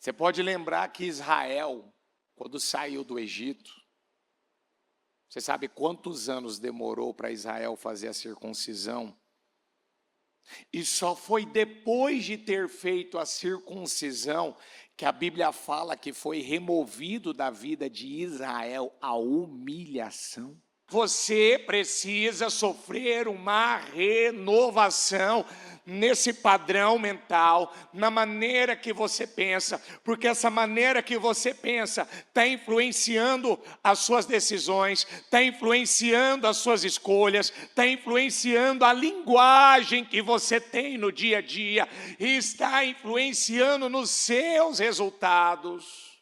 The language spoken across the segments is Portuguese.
Você pode lembrar que Israel, quando saiu do Egito, você sabe quantos anos demorou para Israel fazer a circuncisão? E só foi depois de ter feito a circuncisão que a Bíblia fala que foi removido da vida de Israel a humilhação. Você precisa sofrer uma renovação nesse padrão mental, na maneira que você pensa, porque essa maneira que você pensa está influenciando as suas decisões, está influenciando as suas escolhas, está influenciando a linguagem que você tem no dia a dia, e está influenciando nos seus resultados.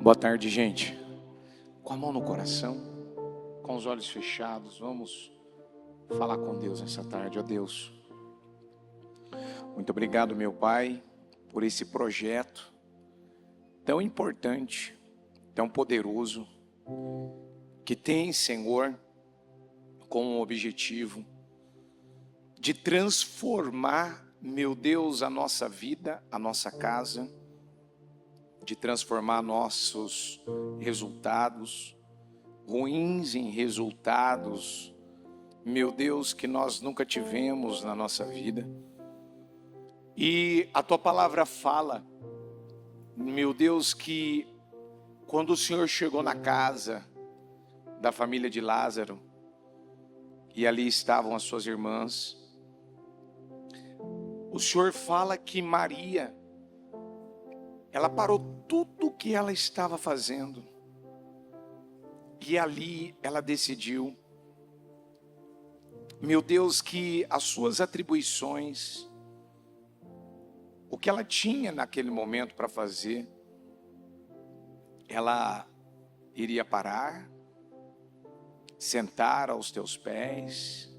Boa tarde, gente. Com a mão no coração, com os olhos fechados, vamos falar com Deus nessa tarde. Ó Deus, muito obrigado, meu Pai, por esse projeto tão importante, tão poderoso, que tem, Senhor, como objetivo de transformar, meu Deus, a nossa vida, a nossa casa, de transformar nossos resultados ruins em resultados, meu Deus, que nós nunca tivemos na nossa vida. E a Tua palavra fala, meu Deus, que quando o Senhor chegou na casa da família de Lázaro, e ali estavam as suas irmãs, o Senhor fala que Maria, ela parou tudo o que ela estava fazendo. E ali ela decidiu, meu Deus, que as suas atribuições, o que ela tinha naquele momento para fazer, ela iria parar, sentar aos teus pés,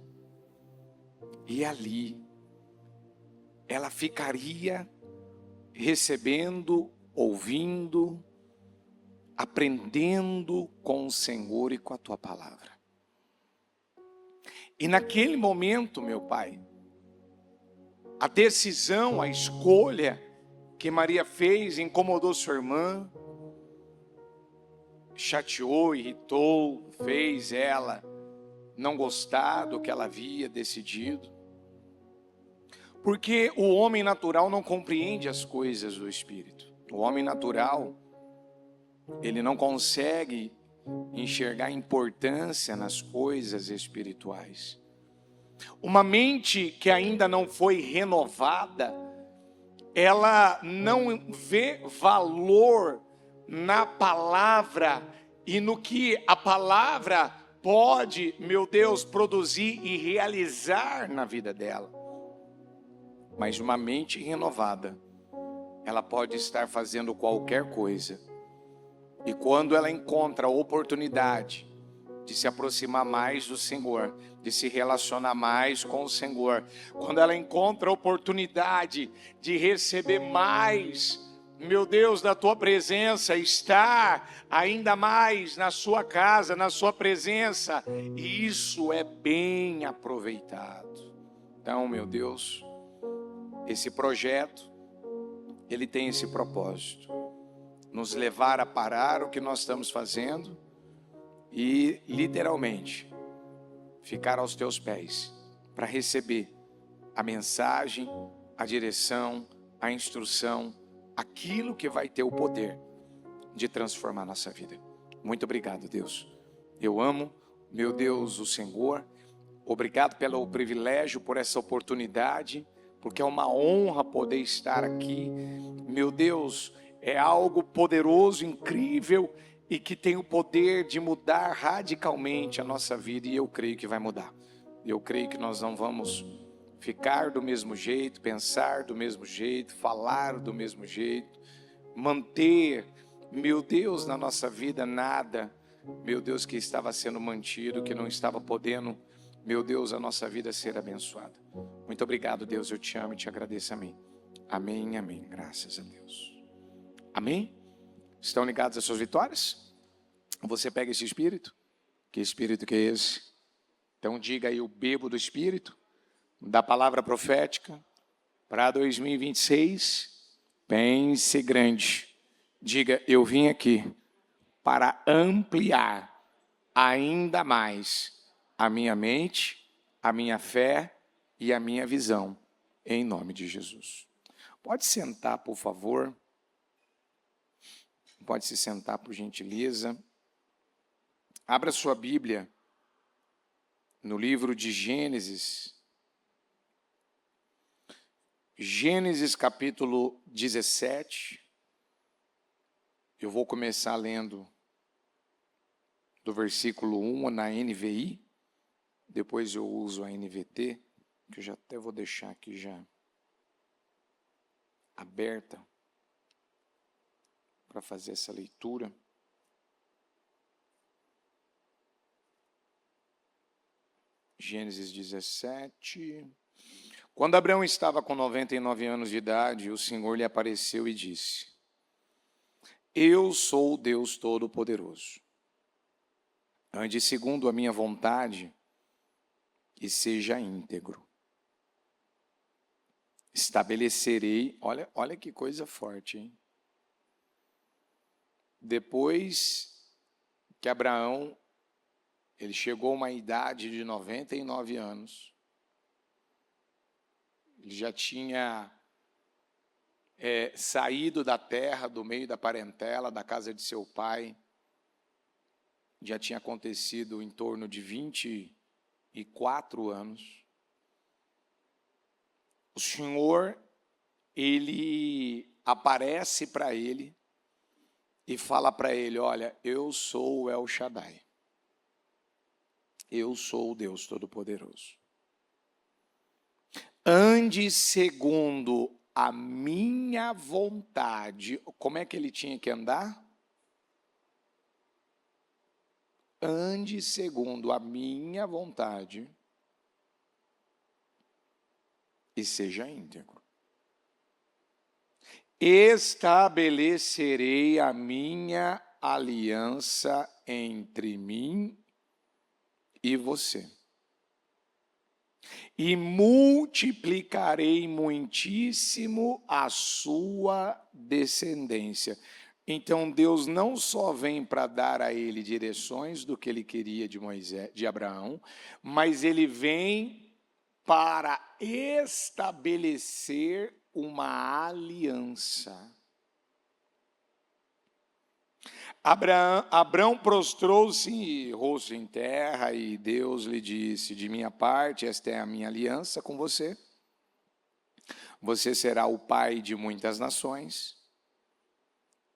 e ali ela ficaria recebendo, ouvindo, aprendendo com o Senhor e com a Tua palavra. E naquele momento, meu Pai, a decisão, a escolha que Maria fez incomodou sua irmã, chateou, irritou, fez ela não gostar do que ela havia decidido. Porque o homem natural não compreende as coisas do Espírito. O homem natural, ele não consegue enxergar importância nas coisas espirituais. Uma mente que ainda não foi renovada, ela não vê valor na palavra e no que a palavra pode, meu Deus, produzir e realizar na vida dela. Mas uma mente renovada, ela pode estar fazendo qualquer coisa. E quando ela encontra a oportunidade de se aproximar mais do Senhor, de se relacionar mais com o Senhor, quando ela encontra a oportunidade de receber mais, meu Deus, da Tua presença, estar ainda mais na sua casa, na Sua presença, e isso é bem aproveitado. Então, meu Deus, esse projeto, ele tem esse propósito, nos levar a parar o que nós estamos fazendo e literalmente ficar aos Teus pés para receber a mensagem, a direção, a instrução, aquilo que vai ter o poder de transformar a nossa vida. Muito obrigado, Deus. Eu amo, meu Deus, o Senhor. Obrigado pelo privilégio, por essa oportunidade, porque é uma honra poder estar aqui. Meu Deus, é algo poderoso, incrível e que tem o poder de mudar radicalmente a nossa vida, e eu creio que vai mudar. Eu creio que nós não vamos ficar do mesmo jeito, pensar do mesmo jeito, falar do mesmo jeito, manter, meu Deus, na nossa vida nada, meu Deus, que estava sendo mantido, que não estava podendo, meu Deus, a nossa vida ser abençoada. Muito obrigado, Deus, eu te amo e te agradeço, amém. Amém, amém, graças a Deus. Amém? Estão ligados às suas vitórias? Você pega esse espírito? Que espírito que é esse? Então diga aí, eu bebo do espírito, da palavra profética, para 2026, pense grande. Diga, eu vim aqui para ampliar ainda mais a minha mente, a minha fé e a minha visão, em nome de Jesus. Pode sentar, por favor. Pode se sentar, por gentileza. Abra sua Bíblia no livro de Gênesis. Gênesis capítulo 17. Eu vou começar lendo do versículo 1 na NVI. Depois eu uso a NVT, que eu já até vou deixar aqui já aberta para fazer essa leitura. Gênesis 17. Quando Abraão estava com 99 anos de idade, o Senhor lhe apareceu e disse: Eu sou o Deus Todo-Poderoso. Ande segundo a minha vontade e seja íntegro. Estabelecerei, olha que coisa forte, hein? Depois que Abraão, ele chegou a uma idade de 99 anos, ele já tinha saído da terra, do meio da parentela, da casa de seu pai, já tinha acontecido em torno de 24 anos. O Senhor, ele aparece para ele e fala para ele: olha, eu sou o El Shaddai. Eu sou o Deus Todo-Poderoso. Ande segundo a minha vontade. Como é que ele tinha que andar? Ande segundo a minha vontade e seja íntegro. Estabelecerei a minha aliança entre mim e você. E multiplicarei muitíssimo a sua descendência. Então Deus não só vem para dar a ele direções do que ele queria de Abraão, mas ele vem para estabelecer uma aliança. Abraão prostrou-se, rosto em terra, e Deus lhe disse: de minha parte, esta é a minha aliança com você. Você será o pai de muitas nações.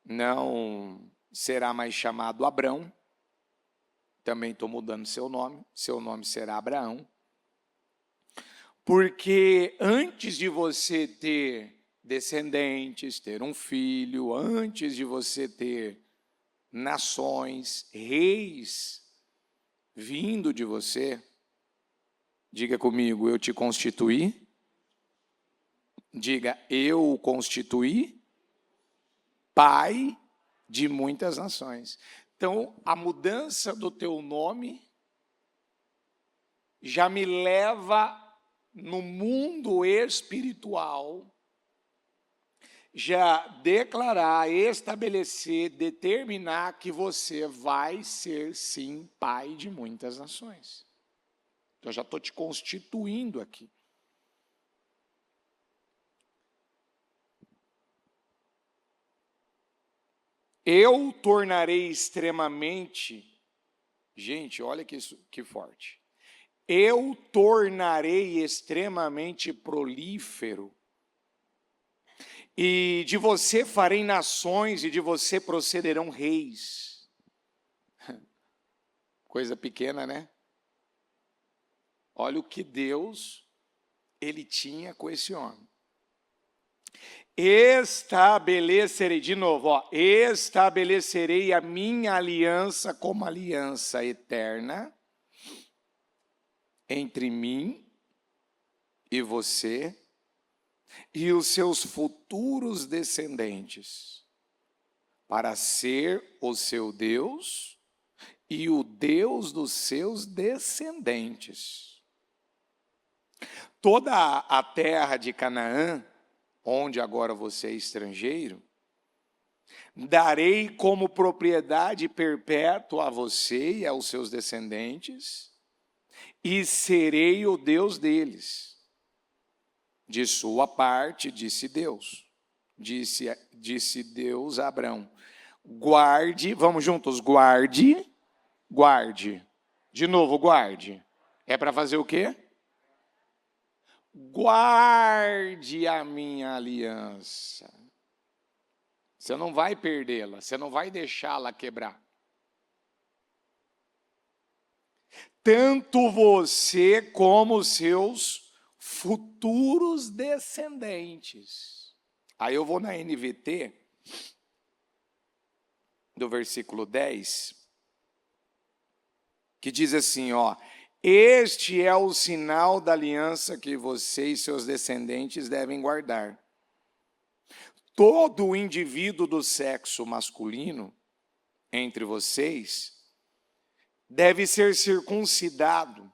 Não será mais chamado Abrão. Também estou mudando seu nome será Abraão. Porque antes de você ter descendentes, ter um filho, antes de você ter nações, reis vindo de você, diga comigo, eu te constituí. Diga, eu o constituí pai de muitas nações. Então, a mudança do teu nome já me leva no mundo espiritual, já declarar, estabelecer, determinar que você vai ser, sim, pai de muitas nações. Então, eu já estou te constituindo aqui. Eu tornarei extremamente, gente, olha que forte. Eu tornarei extremamente prolífero, e de você farei nações, e de você procederão reis. Coisa pequena, né? Olha o que Deus, ele tinha com esse homem. Estabelecerei, de novo, estabelecerei a minha aliança como aliança eterna entre mim e você e os seus futuros descendentes, para ser o seu Deus e o Deus dos seus descendentes. Toda a terra de Canaã, onde agora você é estrangeiro, darei como propriedade perpétua a você e aos seus descendentes, e serei o Deus deles. De sua parte, disse Deus. Disse Deus a Abrão: guarde, vamos juntos, guarde. De novo, guarde. É para fazer o quê? Guarde a minha aliança. Você não vai perdê-la, você não vai deixá-la quebrar. Tanto você como os seus futuros descendentes. Aí eu vou na NVT, do versículo 10, que diz assim, ó: este é o sinal da aliança que você e seus descendentes devem guardar. Todo indivíduo do sexo masculino entre vocês deve ser circuncidado.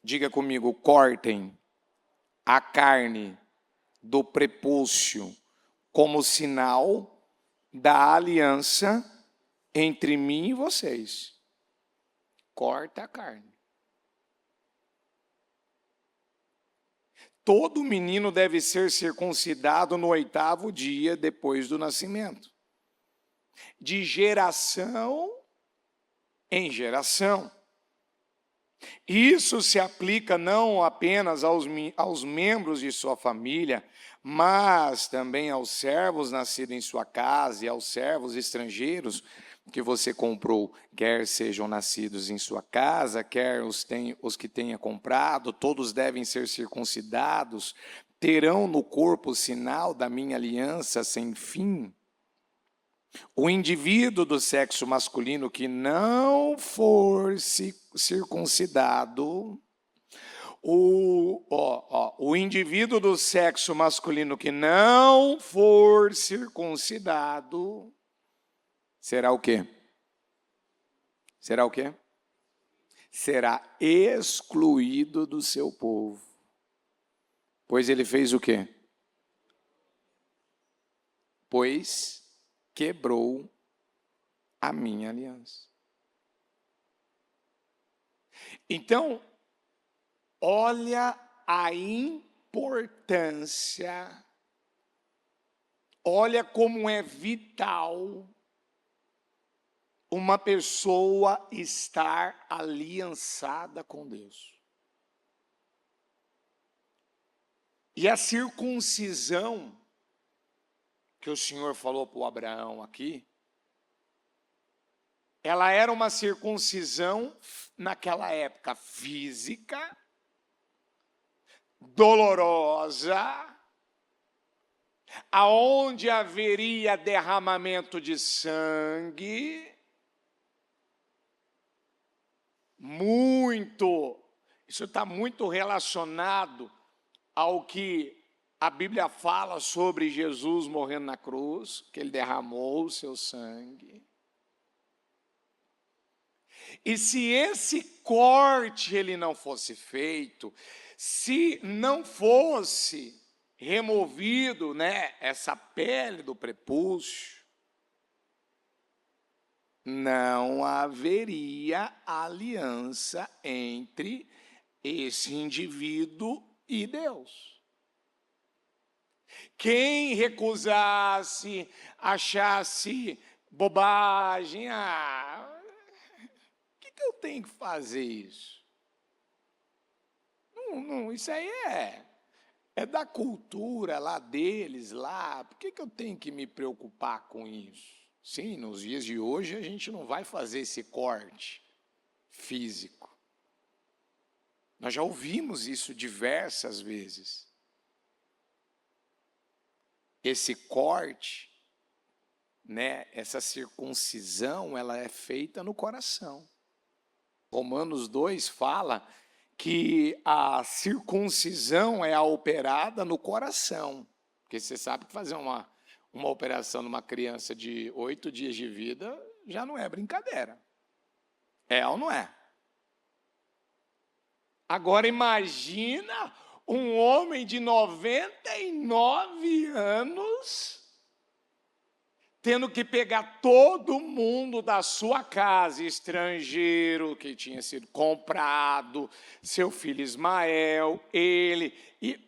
Diga comigo, cortem a carne do prepúcio como sinal da aliança entre mim e vocês. Corta a carne. Todo menino deve ser circuncidado no 8º dia depois do nascimento, de geração em geração. Isso se aplica não apenas aos membros de sua família, mas também aos servos nascidos em sua casa e aos servos estrangeiros que você comprou, quer sejam nascidos em sua casa, quer os que tenha comprado, todos devem ser circuncidados, terão no corpo o sinal da minha aliança sem fim. O indivíduo do sexo masculino que não for circuncidado, o indivíduo do sexo masculino que não for circuncidado, será o quê? Será o quê? Será excluído do seu povo. Pois ele fez o quê? Pois quebrou a minha aliança. Então, olha a importância, olha como é vital uma pessoa estar aliançada com Deus. E a circuncisão que o Senhor falou para o Abraão aqui, ela era uma circuncisão naquela época física, dolorosa, aonde haveria derramamento de sangue, isso está muito relacionado ao que a Bíblia fala sobre Jesus morrendo na cruz, que ele derramou o seu sangue. E se esse corte ele não fosse feito, se não fosse removido, essa pele do prepúcio, não haveria aliança entre esse indivíduo e Deus. Quem recusasse, achasse bobagem, por que eu tenho que fazer isso? Não, isso aí é da cultura lá deles, lá. Por que eu tenho que me preocupar com isso? Sim, nos dias de hoje a gente não vai fazer esse corte físico. Nós já ouvimos isso diversas vezes. Esse corte, essa circuncisão, ela é feita no coração. Romanos 2 fala que a circuncisão é operada no coração. Porque você sabe que fazer uma operação numa criança de 8 dias de vida já não é brincadeira. É ou não é? Agora imagina um homem de 99 anos tendo que pegar todo mundo da sua casa, estrangeiro que tinha sido comprado, seu filho Ismael, ele, e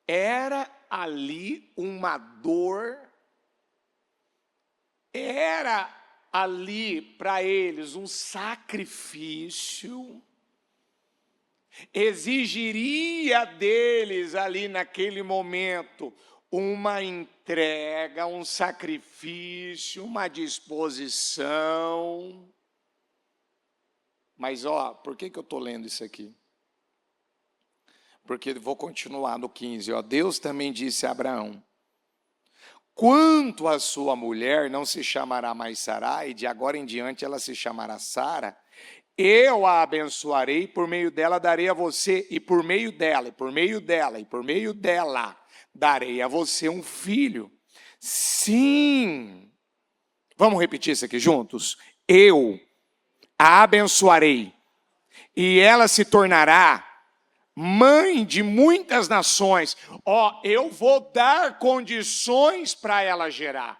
era ali uma dor, era ali para eles um sacrifício, exigiria deles ali naquele momento uma entrega, um sacrifício, uma disposição. Mas por que eu estou lendo isso aqui? Porque vou continuar no 15. Deus também disse a Abraão: quanto a sua mulher não se chamará mais Sarai, de agora em diante ela se chamará Sara. Eu a abençoarei, por meio dela darei a você, e por meio dela, e por meio dela, e por meio dela, darei a você um filho. Sim. Vamos repetir isso aqui juntos? Eu a abençoarei, e ela se tornará mãe de muitas nações. Eu vou dar condições para ela gerar.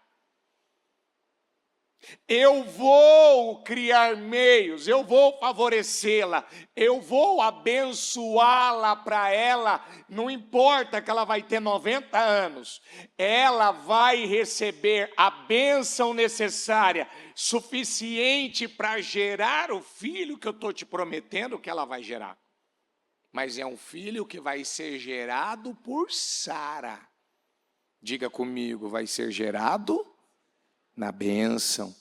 Eu vou criar meios, eu vou favorecê-la, eu vou abençoá-la para ela, não importa que ela vai ter 90 anos, ela vai receber a bênção necessária, suficiente para gerar o filho que eu estou te prometendo que ela vai gerar. Mas é um filho que vai ser gerado por Sara. Diga comigo, vai ser gerado na bênção,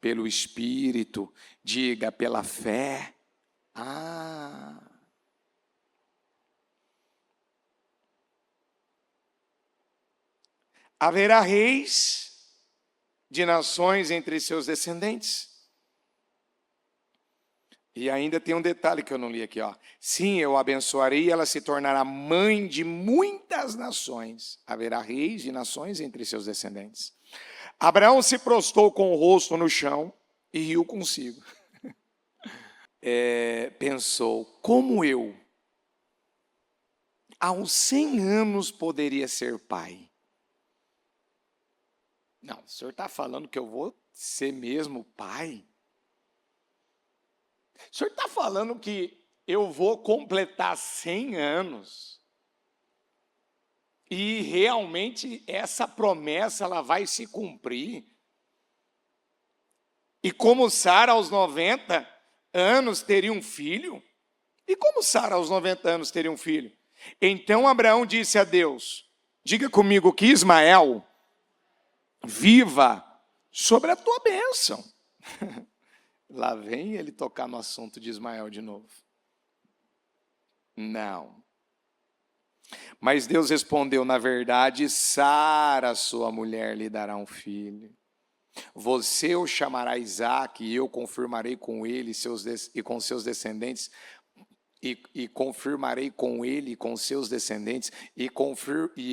pelo Espírito, diga pela fé. Haverá reis de nações entre seus descendentes. E ainda tem um detalhe que eu não li aqui, Sim, eu abençoarei e ela se tornará mãe de muitas nações. Haverá reis de nações entre seus descendentes. Abraão se prostrou com o rosto no chão e riu consigo. Pensou, como eu, aos 100 anos, poderia ser pai? Não, o senhor está falando que eu vou ser mesmo pai? O senhor está falando que eu vou completar 100 anos e realmente essa promessa ela vai se cumprir? E como Sara aos 90 anos teria um filho? E como Sara aos 90 anos teria um filho? Então Abraão disse a Deus, diga comigo que Ismael viva sobre a tua bênção. Lá vem ele tocar no assunto de Ismael de novo. Não. Mas Deus respondeu, na verdade, Sara, sua mulher, lhe dará um filho. Você o chamará Isaque, e eu confirmarei com ele e com seus descendentes, e confirmarei com ele, com seus descendentes, e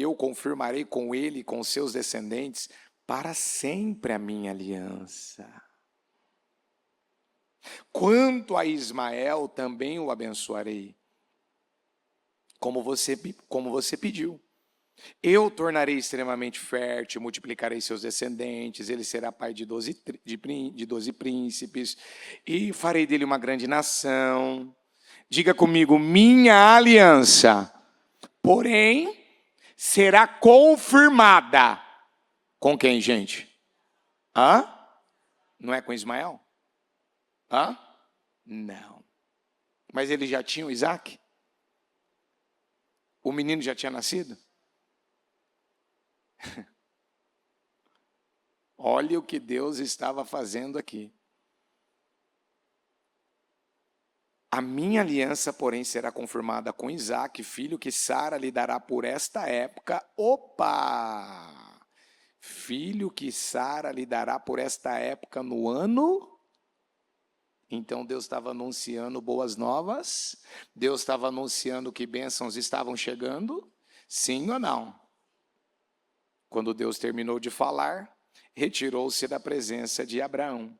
eu confirmarei com ele, com seus descendentes, para sempre a minha aliança. Quanto a Ismael, também o abençoarei, como você pediu. Eu tornarei extremamente fértil, multiplicarei seus descendentes, ele será pai de 12 príncipes, e farei dele uma grande nação. Diga comigo, minha aliança, porém, será confirmada. Com quem, gente? Não é com Ismael? Não. Mas ele já tinha o Isaque? O menino já tinha nascido? Olha o que Deus estava fazendo aqui. A minha aliança, porém, será confirmada com Isaque, filho que Sara lhe dará por esta época. Opa! Filho que Sara lhe dará por esta época no ano. Então Deus estava anunciando boas novas. Deus estava anunciando que bênçãos estavam chegando. Sim ou não? Quando Deus terminou de falar, retirou-se da presença de Abraão.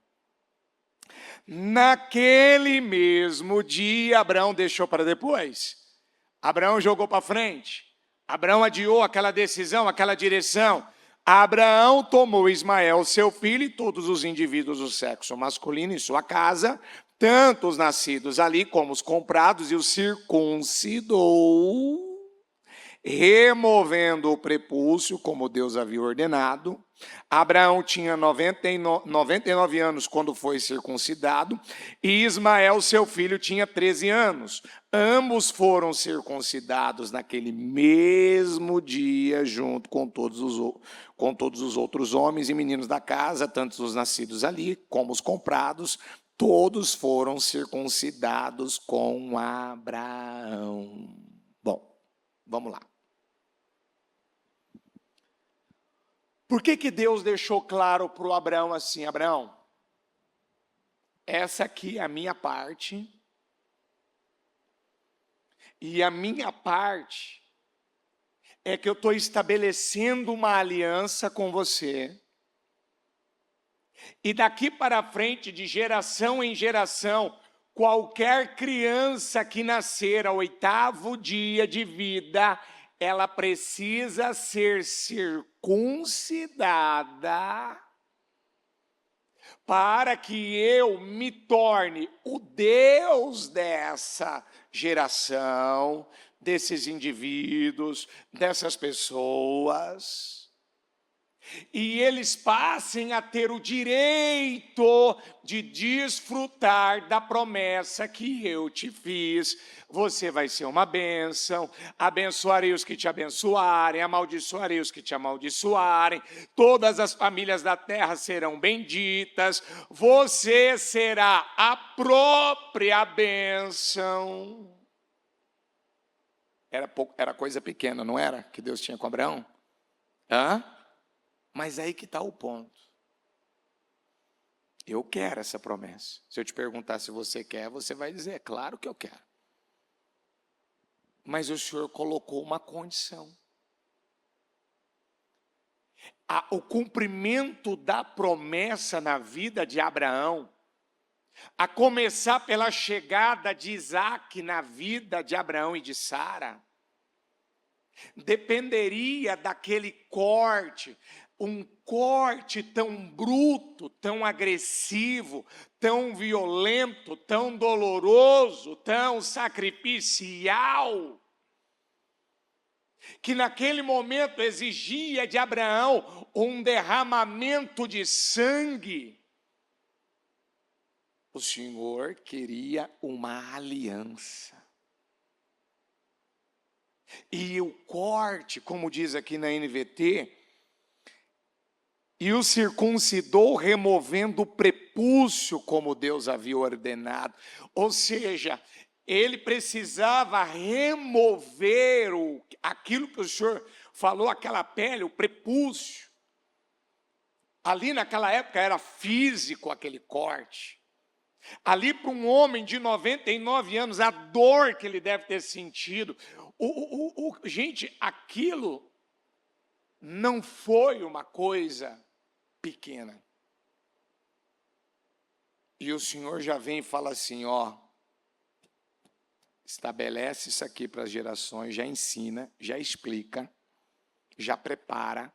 Naquele mesmo dia, Abraão deixou para depois. Abraão jogou para frente. Abraão adiou aquela decisão, aquela direção. Abraão tomou Ismael, seu filho, e todos os indivíduos do sexo masculino em sua casa, tanto os nascidos ali como os comprados, e os circuncidou, removendo o prepúcio, como Deus havia ordenado. Abraão tinha 99 anos quando foi circuncidado, e Ismael, seu filho, tinha 13 anos. Ambos foram circuncidados naquele mesmo dia, junto com todos os outros homens e meninos da casa, tanto os nascidos ali como os comprados. Todos foram circuncidados com Abraão. Bom, vamos lá. Por que Deus deixou claro para o Abraão assim: Abraão, essa aqui é a minha parte, e a minha parte é que eu estou estabelecendo uma aliança com você, e daqui para frente, de geração em geração, qualquer criança que nascer ao 8º dia de vida, ela precisa ser circuncidada para que eu me torne o Deus dessa geração, desses indivíduos, dessas pessoas, e eles passem a ter o direito de desfrutar da promessa que eu te fiz. Você vai ser uma bênção, abençoarei os que te abençoarem, amaldiçoarei os que te amaldiçoarem, todas as famílias da terra serão benditas, você será a própria bênção. Era coisa pequena, não era? Que Deus tinha com Abraão? Mas aí que está o ponto. Eu quero essa promessa. Se eu te perguntar se você quer, você vai dizer: é claro que eu quero. Mas o Senhor colocou uma condição. O cumprimento da promessa na vida de Abraão, a começar pela chegada de Isaac na vida de Abraão e de Sara, dependeria daquele corte, um corte tão bruto, tão agressivo, tão violento, tão doloroso, tão sacrificial, que naquele momento exigia de Abraão um derramamento de sangue. O Senhor queria uma aliança. E o corte, como diz aqui na NVT, e o circuncidou removendo o prepúcio, como Deus havia ordenado. Ou seja, ele precisava remover aquilo que o Senhor falou, aquela pele, o prepúcio. Ali naquela época era físico aquele corte. Ali para um homem de 99 anos, a dor que ele deve ter sentido. Gente, aquilo não foi uma coisa pequena. E o Senhor já vem e fala assim: ó, estabelece isso aqui para as gerações, já ensina, já explica, já prepara,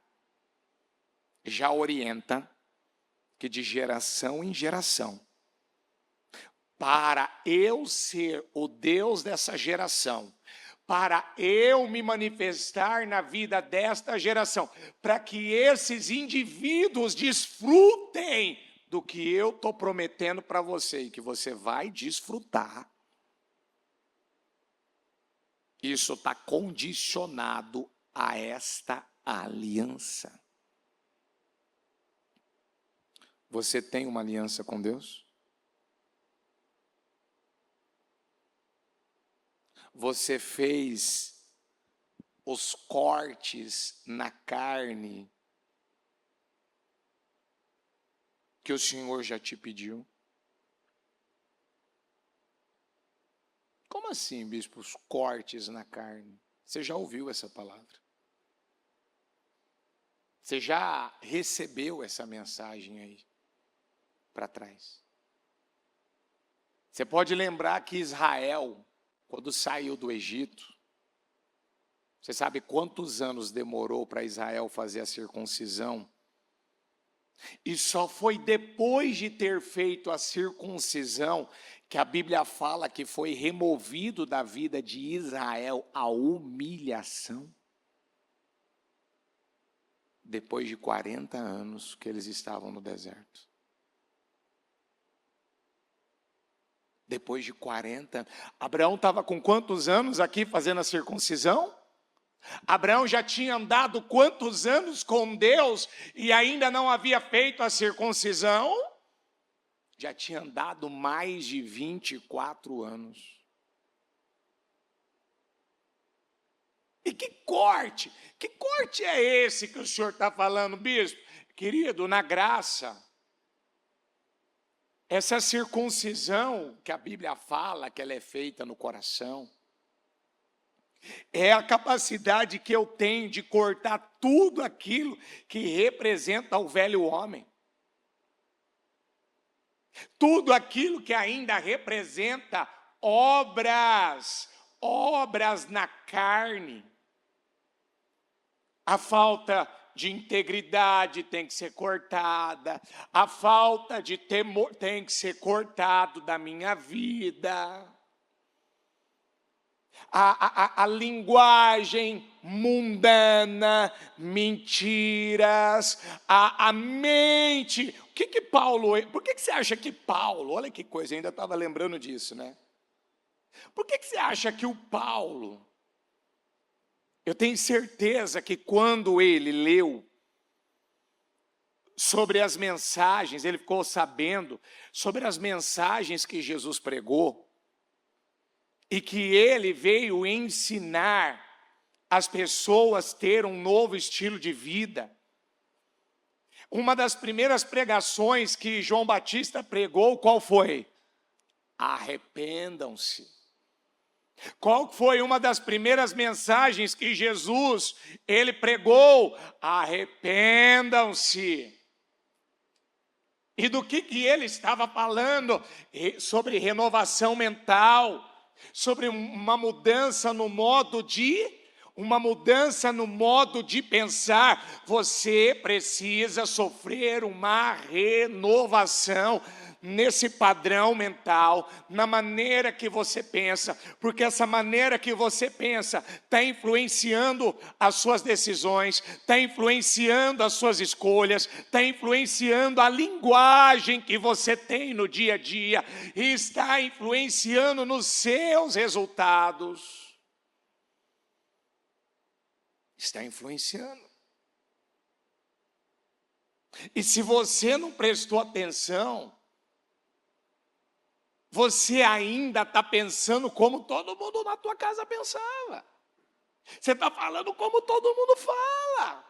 já orienta, que de geração em geração, para eu ser o Deus dessa geração, para eu me manifestar na vida desta geração, para que esses indivíduos desfrutem do que eu estou prometendo para você, e que você vai desfrutar. Isso está condicionado a esta aliança. Você tem uma aliança com Deus? Você fez os cortes na carne que o Senhor já te pediu? Como assim, bispo, os cortes na carne? Você já ouviu essa palavra? Você já recebeu essa mensagem aí para trás? Você pode lembrar que Israel, quando saiu do Egito, você sabe quantos anos demorou para Israel fazer a circuncisão? E só foi depois de ter feito a circuncisão que a Bíblia fala que foi removido da vida de Israel a humilhação. Depois de 40 anos que eles estavam no deserto. Depois de 40 anos. Abraão estava com quantos anos aqui fazendo a circuncisão? Abraão já tinha andado quantos anos com Deus e ainda não havia feito a circuncisão? Já tinha andado mais de 24 anos. E que corte é esse que o senhor está falando, bispo? Querido, na graça, essa circuncisão que a Bíblia fala que ela é feita no coração, é a capacidade que eu tenho de cortar tudo aquilo que representa o velho homem. Tudo aquilo que ainda representa obras na carne. A falta de integridade tem que ser cortada. A falta de temor tem que ser cortado da minha vida. A linguagem mundana, mentiras, a mente. Por que você acha que Paulo, olha que coisa, eu ainda estava lembrando disso, né? Por que você acha que o Paulo, eu tenho certeza que quando ele leu sobre as mensagens, ele ficou sabendo sobre as mensagens que Jesus pregou, e que ele veio ensinar as pessoas a ter um novo estilo de vida. Uma das primeiras pregações que João Batista pregou, qual foi? Arrependam-se. Qual foi uma das primeiras mensagens que Jesus, ele pregou? Arrependam-se. E do que ele estava falando? Sobre renovação mental. Sobre uma mudança no modo de pensar. Você precisa sofrer uma renovação nesse padrão mental, na maneira que você pensa, porque essa maneira que você pensa está influenciando as suas decisões, está influenciando as suas escolhas, está influenciando a linguagem que você tem no dia a dia, e está influenciando nos seus resultados. Está influenciando. E se você não prestou atenção, você ainda está pensando como todo mundo na tua casa pensava. Você está falando como todo mundo fala.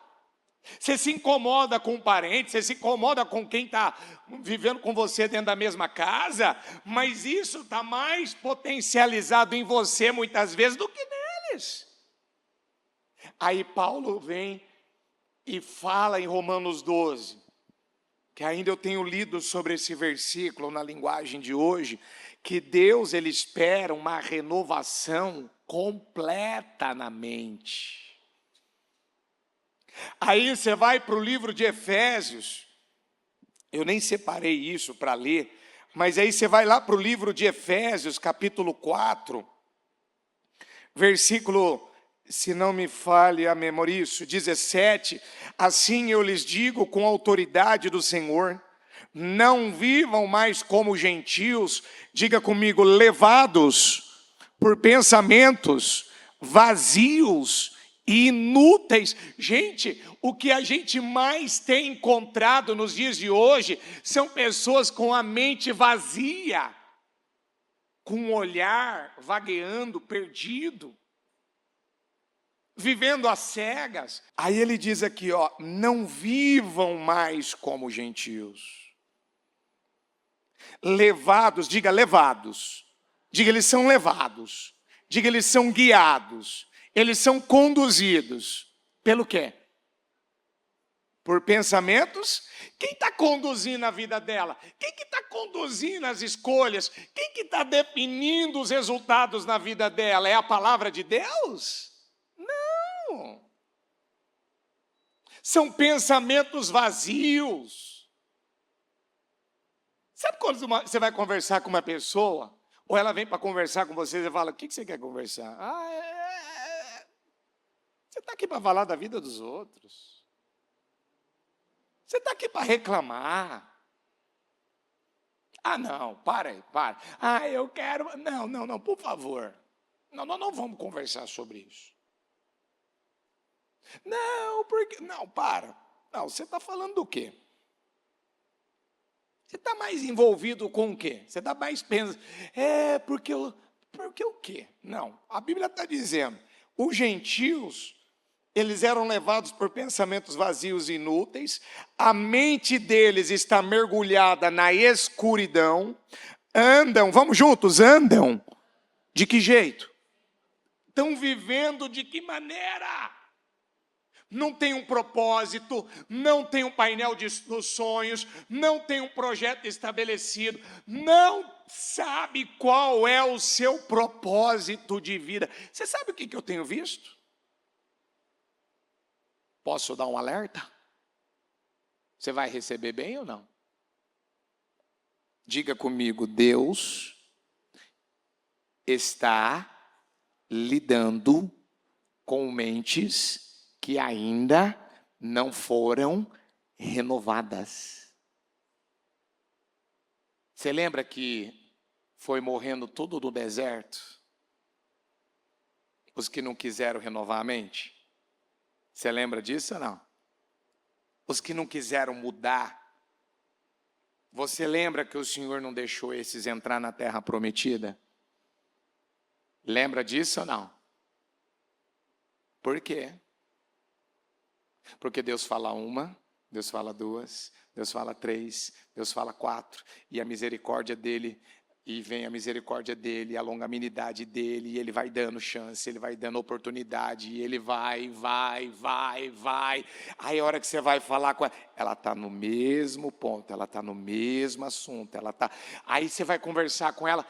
Você se incomoda com um parente, você se incomoda com quem está vivendo com você dentro da mesma casa, mas isso está mais potencializado em você muitas vezes do que neles. Aí Paulo vem e fala em Romanos 12, que ainda eu tenho lido sobre esse versículo na linguagem de hoje, que Deus ele espera uma renovação completa na mente. Aí você vai para o livro de Efésios, eu nem separei isso para ler, mas aí você vai lá para o livro de Efésios, capítulo 4, versículo, se não me falhe a memória, isso, 17, assim eu lhes digo com a autoridade do Senhor, não vivam mais como gentios, diga comigo, levados por pensamentos vazios e inúteis. Gente, o que a gente mais tem encontrado nos dias de hoje são pessoas com a mente vazia, com um olhar vagueando, perdido, vivendo às cegas. Aí ele diz aqui, ó, não vivam mais como gentios. Levados, diga eles são levados, diga eles são guiados, Eles são conduzidos pelo quê? Por pensamentos. Quem está conduzindo a vida dela? Quem que está conduzindo as escolhas? Quem que está definindo os resultados na vida dela? É a palavra de Deus? Não. São pensamentos vazios. Sabe quando você vai conversar com uma pessoa, ou ela vem para conversar com você e fala, o que você quer conversar? Você está aqui para falar da vida dos outros. Você está aqui para reclamar. Não, para aí, para. Eu quero... Não, por favor. Não vamos conversar sobre isso. Não, porque... Não, para. Não, você está falando do quê? Você está mais envolvido com o quê? Você está mais pensando... porque o quê? Não, a Bíblia está dizendo, os gentios... Eles eram levados por pensamentos vazios e inúteis, a mente deles está mergulhada na escuridão, andam, vamos juntos, andam, de que jeito? Estão vivendo de que maneira? Não tem um propósito, não tem um painel dos sonhos, não tem um projeto estabelecido, não sabe qual é o seu propósito de vida. Você sabe o que eu tenho visto? Posso dar um alerta? Você vai receber bem ou não? Diga comigo, Deus está lidando com mentes que ainda não foram renovadas. Você lembra que foi morrendo tudo no deserto? Os que não quiseram renovar a mente? Você lembra disso ou não? Os que não quiseram mudar. Você lembra que o Senhor não deixou esses entrar na terra prometida? Lembra disso ou não? Por quê? Porque Deus fala uma, Deus fala duas, Deus fala três, Deus fala quatro. E a misericórdia dele... E vem a misericórdia dele, a longanimidade dele, e ele vai dando chance, ele vai dando oportunidade, e ele vai. Aí a hora que você vai falar com ela está no mesmo ponto, ela está no mesmo assunto, aí você vai conversar com ela,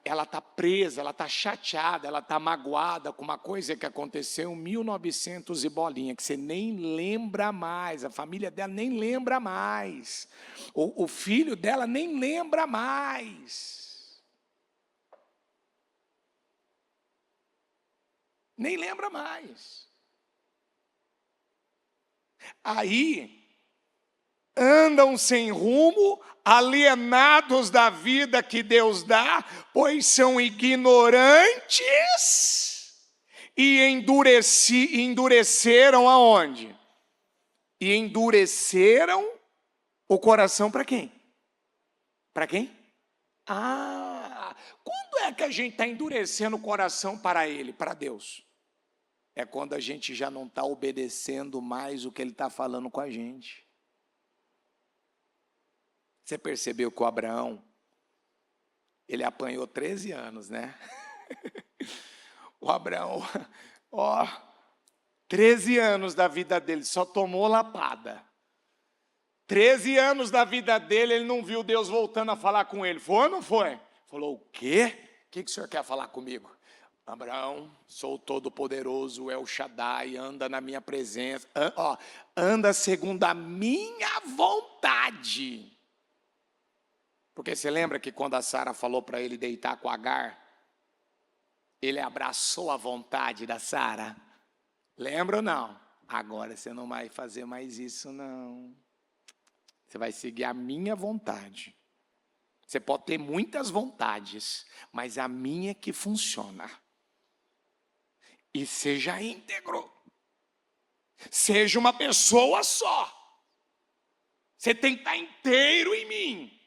ela está presa, ela está chateada, ela está magoada com uma coisa que aconteceu em 1900 e bolinha, que você nem lembra mais, a família dela nem lembra mais, o filho dela nem lembra mais. Nem lembra mais. Aí, andam sem rumo, alienados da vida que Deus dá, pois são ignorantes e endureceram aonde? E endureceram o coração para quem? Para quem? Quando é que a gente está endurecendo o coração para Ele, para Deus? É quando a gente já não está obedecendo mais o que Ele está falando com a gente. Você percebeu que o Abraão, ele apanhou 13 anos, né? O Abraão, 13 anos da vida dele, só tomou lapada. 13 anos da vida dele, ele não viu Deus voltando a falar com ele. Foi ou não foi? Falou, o quê? O que o senhor quer falar comigo? Abraão, sou todo-poderoso, El Shaddai, anda na minha presença. Anda segundo a minha vontade. Porque você lembra que quando a Sara falou para ele deitar com Agar, ele abraçou a vontade da Sara? Lembra ou não? Agora você não vai fazer mais isso, não. Você vai seguir a minha vontade. Você pode ter muitas vontades, mas a minha é que funciona. E seja íntegro. Seja uma pessoa só. Você tem que estar inteiro em mim.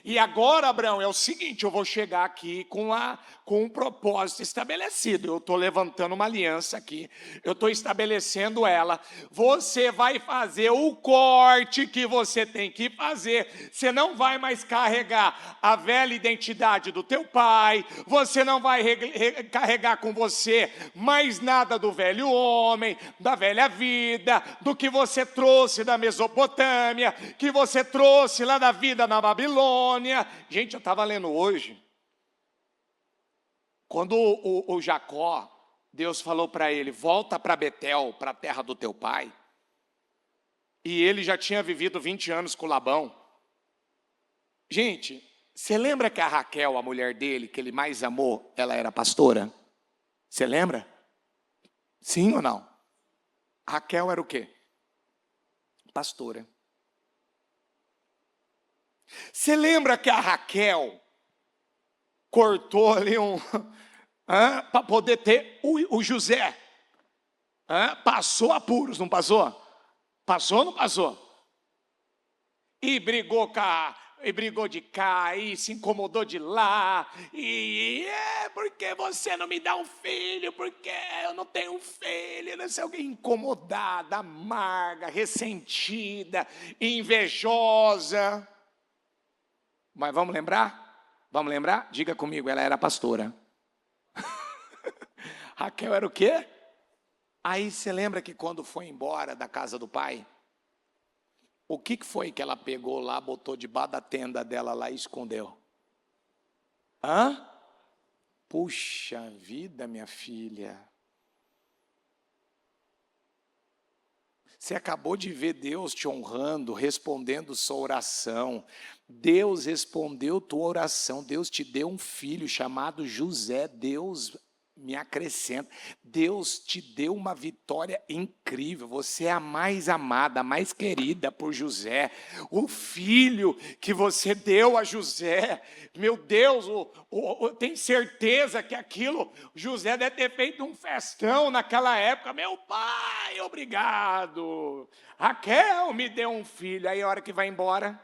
E agora, Abraão, é o seguinte, eu vou chegar aqui com um propósito estabelecido. Eu estou levantando uma aliança aqui, eu estou estabelecendo ela. Você vai fazer o corte que você tem que fazer. Você não vai mais carregar a velha identidade do teu pai, você não vai carregar com você mais nada do velho homem, da velha vida, do que você trouxe da Mesopotâmia, que você trouxe lá da vida na Babilônia. Gente, eu estava lendo hoje, quando o Jacó, Deus falou para ele, volta para Betel, para a terra do teu pai, e ele já tinha vivido 20 anos com Labão. Gente, você lembra que a Raquel, a mulher dele, que ele mais amou, ela era pastora? Você lembra? Sim ou não? Raquel era o quê? Pastora. Você lembra que a Raquel cortou ali para poder ter o José? Passou apuros, não passou? Passou ou não passou? E brigou de cá, e se incomodou de lá, porque você não me dá um filho, porque eu não tenho um filho, não sei, alguém incomodada, amarga, ressentida, invejosa. Mas vamos lembrar? Vamos lembrar? Diga comigo, ela era pastora. Raquel era o quê? Aí você lembra que quando foi embora da casa do pai, o que foi que ela pegou lá, botou debaixo da tenda dela lá e escondeu? Puxa vida, minha filha. Você acabou de ver Deus te honrando, respondendo sua oração. Deus respondeu tua oração. Deus te deu um filho chamado José. Deus me acrescenta. Deus te deu uma vitória incrível. Você é a mais amada, a mais querida por José. O filho que você deu a José. Meu Deus, tem certeza que aquilo, José deve ter feito um festão naquela época. Meu pai, obrigado. Raquel me deu um filho. Aí a hora que vai embora,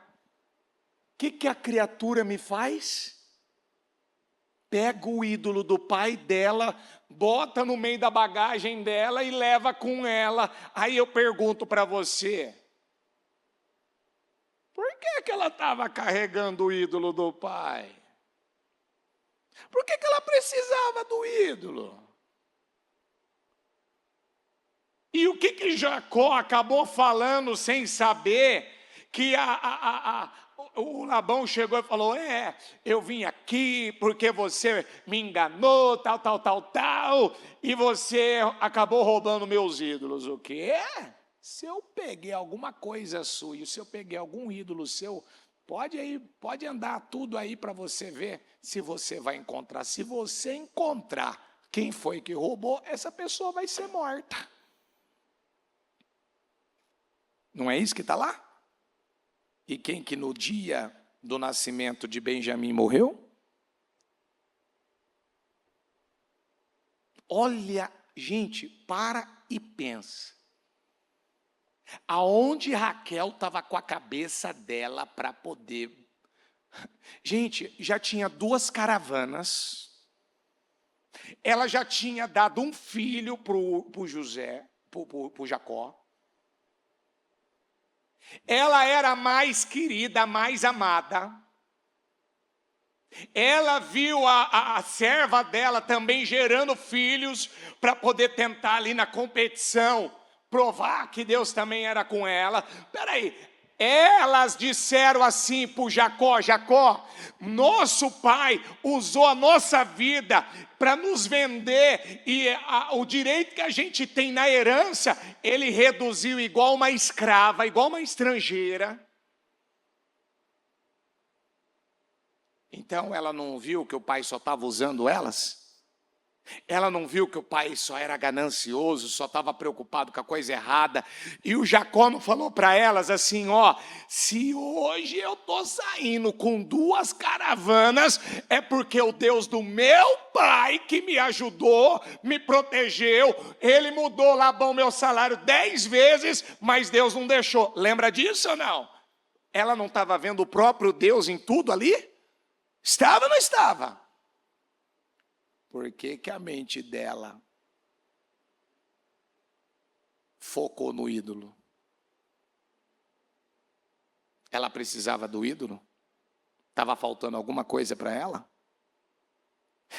o que a criatura me faz? Pega o ídolo do pai dela, bota no meio da bagagem dela e leva com ela. Aí eu pergunto para você, por que ela estava carregando o ídolo do pai? Por que ela precisava do ídolo? E o que Jacó acabou falando sem saber, que o Labão chegou e falou, eu vim aqui porque você me enganou, tal, e você acabou roubando meus ídolos. O quê? Se eu peguei alguma coisa sua, e se eu peguei algum ídolo seu, pode andar tudo aí para você ver se você vai encontrar. Se você encontrar quem foi que roubou, essa pessoa vai ser morta. Não é isso que está lá? E quem que no dia do nascimento de Benjamim morreu? Olha, gente, para e pensa. Aonde Raquel estava com a cabeça dela para poder... Gente, já tinha 2 caravanas. Ela já tinha dado um filho para o José, para o Jacó. Ela era a mais querida, a mais amada. Ela viu a serva dela também gerando filhos para poder tentar ali na competição, provar que Deus também era com ela. Peraí, elas disseram assim para o Jacó, Jacó, nosso pai usou a nossa vida para nos vender e o direito que a gente tem na herança, ele reduziu igual uma escrava, igual uma estrangeira. Então ela não viu que o pai só estava usando elas? Ela não viu que o pai só era ganancioso, só estava preocupado com a coisa errada? E o Jacó não falou para elas assim, se hoje eu estou saindo com 2 caravanas, é porque o Deus do meu pai que me ajudou, me protegeu, ele mudou Labão meu salário 10 vezes, mas Deus não deixou. Lembra disso ou não? Ela não estava vendo o próprio Deus em tudo ali? Estava ou não estava? Por que que a mente dela focou no ídolo? Ela precisava do ídolo? Estava faltando alguma coisa para ela?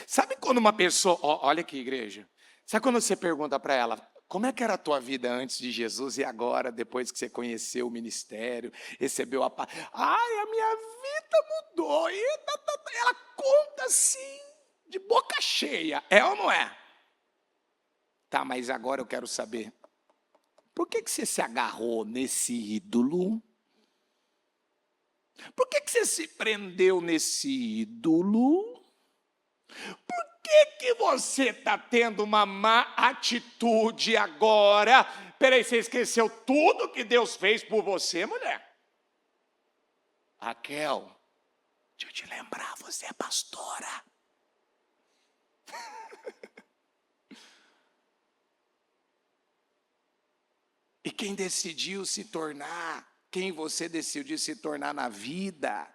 Sabe quando uma pessoa... olha aqui, igreja. Sabe quando você pergunta para ela, como é que era a tua vida antes de Jesus e agora, depois que você conheceu o ministério, recebeu a paz? Ai, a minha vida mudou. E ela conta assim, de boca cheia. É ou não é? Tá, mas agora eu quero saber. Por que que você se agarrou nesse ídolo? Por que que você se prendeu nesse ídolo? Por que você está tendo uma má atitude agora? Peraí, você esqueceu tudo que Deus fez por você, mulher? Raquel, deixa eu te lembrar, você é pastora. E quem decidiu se tornar, quem você decidiu se tornar na vida,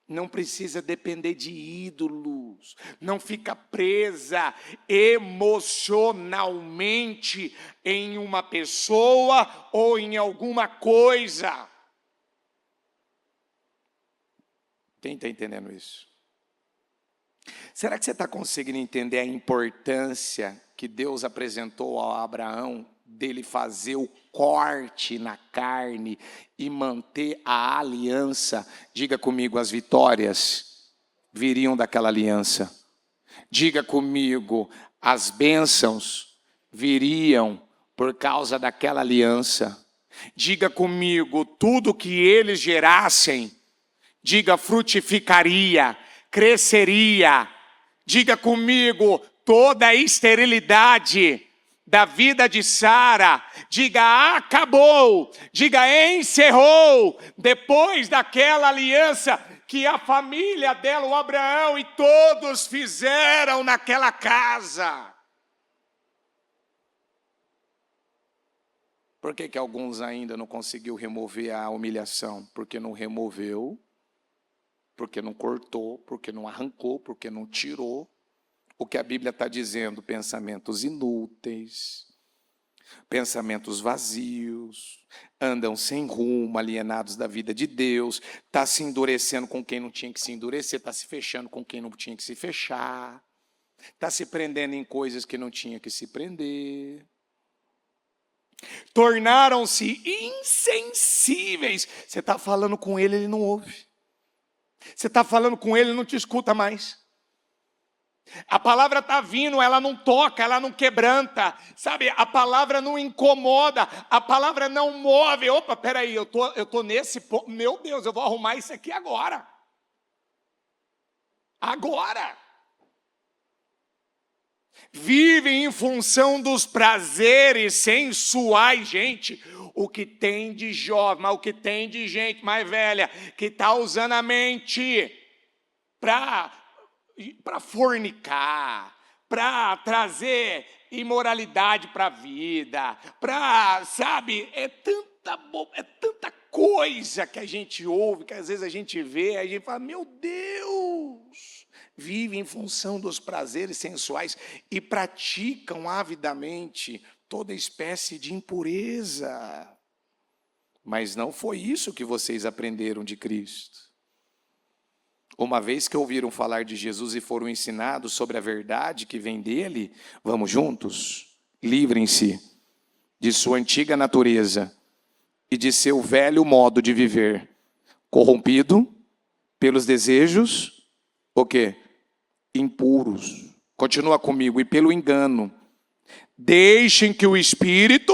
não precisa depender de ídolos, não fica presa emocionalmente em uma pessoa ou em alguma coisa. Quem está entendendo isso? Será que você está conseguindo entender a importância que Deus apresentou a Abraão dele fazer o corte na carne e manter a aliança? Diga comigo, as vitórias viriam daquela aliança. Diga comigo, as bênçãos viriam por causa daquela aliança. Diga comigo, tudo que eles gerassem, diga, frutificaria, cresceria. Diga comigo, toda a esterilidade da vida de Sara, diga, acabou, diga, encerrou, depois daquela aliança que a família dela, o Abraão e todos fizeram naquela casa. Por que que alguns ainda não conseguiu remover a humilhação? Porque não removeu, porque não cortou, porque não arrancou, porque não tirou. O que a Bíblia está dizendo, pensamentos inúteis, pensamentos vazios, andam sem rumo, alienados da vida de Deus, está se endurecendo com quem não tinha que se endurecer, está se fechando com quem não tinha que se fechar, está se prendendo em coisas que não tinha que se prender. Tornaram-se insensíveis. Você está falando com ele, ele não ouve. Você está falando com ele, ele não te escuta mais. A palavra está vindo, ela não toca, ela não quebranta, sabe? A palavra não incomoda, a palavra não move. Opa, peraí, eu tô nesse ponto, meu Deus, eu vou arrumar isso aqui agora. Agora. Vivem em função dos prazeres sensuais, gente. O que tem de jovem, o que tem de gente mais velha, que está usando a mente para fornicar, para trazer imoralidade para a vida, para, sabe, é tanta coisa que a gente ouve, que às vezes a gente vê, a gente fala, meu Deus, vive em função dos prazeres sensuais e praticam avidamente toda espécie de impureza. Mas não foi isso que vocês aprenderam de Cristo. Uma vez que ouviram falar de Jesus e foram ensinados sobre a verdade que vem dele, vamos juntos? Livrem-se de sua antiga natureza e de seu velho modo de viver, corrompido pelos desejos, o quê? Impuros. Continua comigo, e pelo engano. Deixem que o Espírito,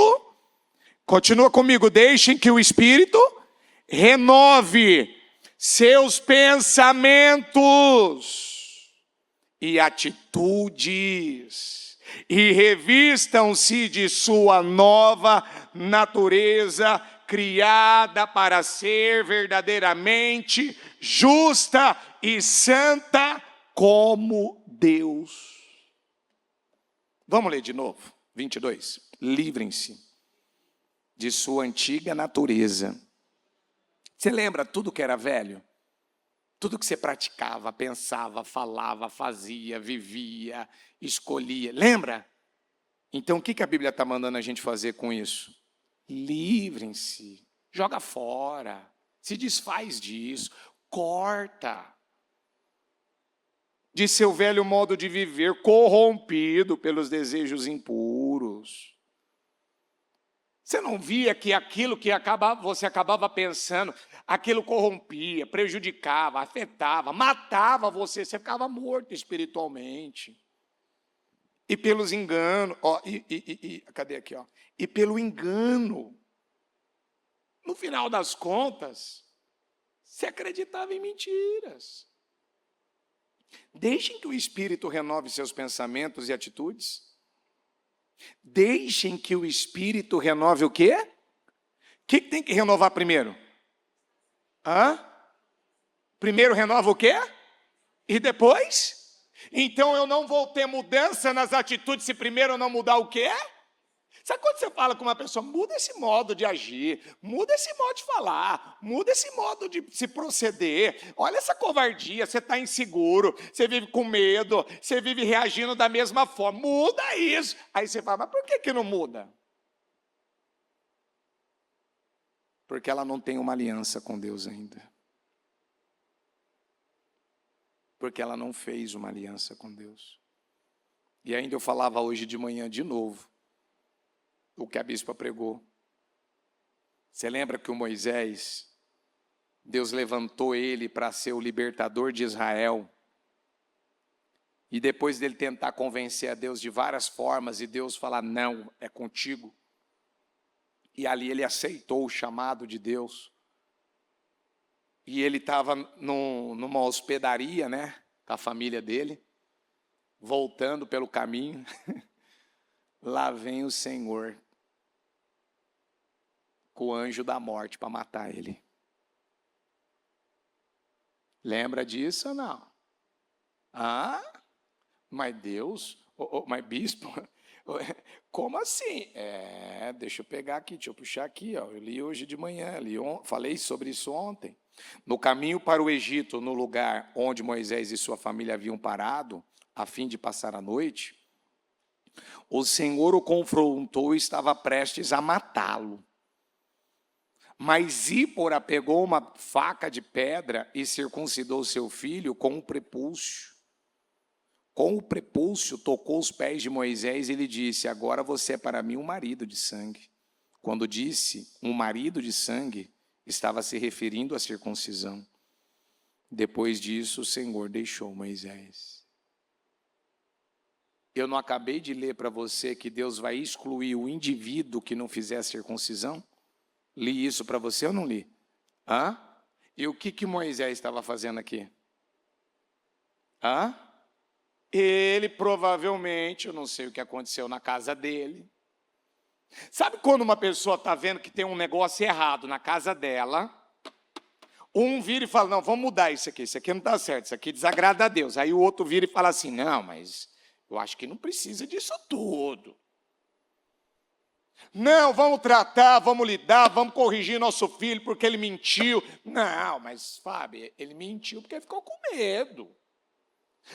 continua comigo, deixem que o Espírito renove seus pensamentos e atitudes, e revistam-se de sua nova natureza, criada para ser verdadeiramente justa e santa como Deus. Vamos ler de novo, 22. Livrem-se de sua antiga natureza Você lembra tudo que era velho? Tudo que você praticava, pensava, falava, fazia, vivia, escolhia. Lembra? Então, o que a Bíblia está mandando a gente fazer com isso? Livrem-se, joga fora, se desfaz disso, corta de seu velho modo de viver, corrompido pelos desejos impuros. Você não via que aquilo que você acabava pensando, aquilo corrompia, prejudicava, afetava, matava você, você ficava morto espiritualmente. E pelos enganos, ó, cadê aqui, ó? E pelo engano, no final das contas, você acreditava em mentiras. Deixem que o Espírito renove seus pensamentos e atitudes. Deixem que o Espírito renove o quê? O que tem que renovar primeiro? Primeiro renova o quê? E depois? Então eu não vou ter mudança nas atitudes se primeiro eu não mudar o quê? Sabe quando você fala com uma pessoa, muda esse modo de agir, muda esse modo de falar, muda esse modo de se proceder, olha essa covardia, você está inseguro, você vive com medo, você vive reagindo da mesma forma, muda isso. Aí você fala, mas por que não muda? Porque ela não tem uma aliança com Deus ainda. Porque ela não fez uma aliança com Deus. E ainda eu falava hoje de manhã de novo, o que a bispa pregou. Você lembra que o Moisés, Deus levantou ele para ser o libertador de Israel. E depois dele tentar convencer a Deus de várias formas, e Deus falar, não, é contigo. E ali ele aceitou o chamado de Deus. E ele estava numa hospedaria, né, com a família dele, voltando pelo caminho. Lá vem o Senhor com o anjo da morte para matar ele. Lembra disso ou não? Mas Deus, mas bispo, como assim? Deixa eu pegar aqui, deixa eu puxar aqui, ó. Eu li hoje de manhã, falei sobre isso ontem. No caminho para o Egito, no lugar onde Moisés e sua família haviam parado, a fim de passar a noite, o Senhor o confrontou e estava prestes a matá-lo. Mas Zípora pegou uma faca de pedra e circuncidou seu filho com um prepúcio. Com o prepúcio tocou os pés de Moisés e lhe disse, agora você é para mim um marido de sangue. Quando disse um marido de sangue, estava se referindo à circuncisão. Depois disso, o Senhor deixou Moisés. Eu não acabei de ler para você que Deus vai excluir o indivíduo que não fizer a circuncisão? Li isso para você ou não li? E o que Moisés estava fazendo aqui? Ele provavelmente, eu não sei o que aconteceu na casa dele. Sabe quando uma pessoa está vendo que tem um negócio errado na casa dela? Um vira e fala, não, vamos mudar isso aqui não está certo, isso aqui desagrada a Deus. Aí o outro vira e fala assim, não, mas eu acho que não precisa disso tudo. Não, vamos tratar, vamos lidar, vamos corrigir nosso filho porque ele mentiu. Não, mas Fábio, ele mentiu porque ficou com medo.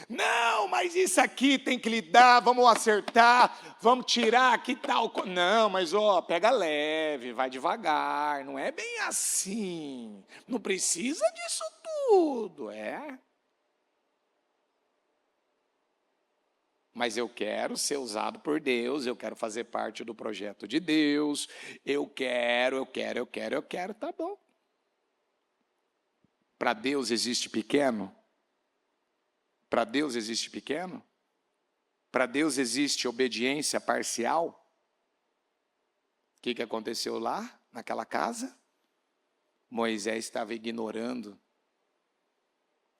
Não, mas isso aqui tem que lidar, vamos acertar, vamos tirar aqui tal. Não, mas pega leve, vai devagar, não é bem assim. Não precisa disso tudo, Mas eu quero ser usado por Deus, eu quero fazer parte do projeto de Deus, eu quero, tá bom. Para Deus existe pequeno? Para Deus existe pequeno? Para Deus existe obediência parcial? O que aconteceu lá, naquela casa? Moisés estava ignorando.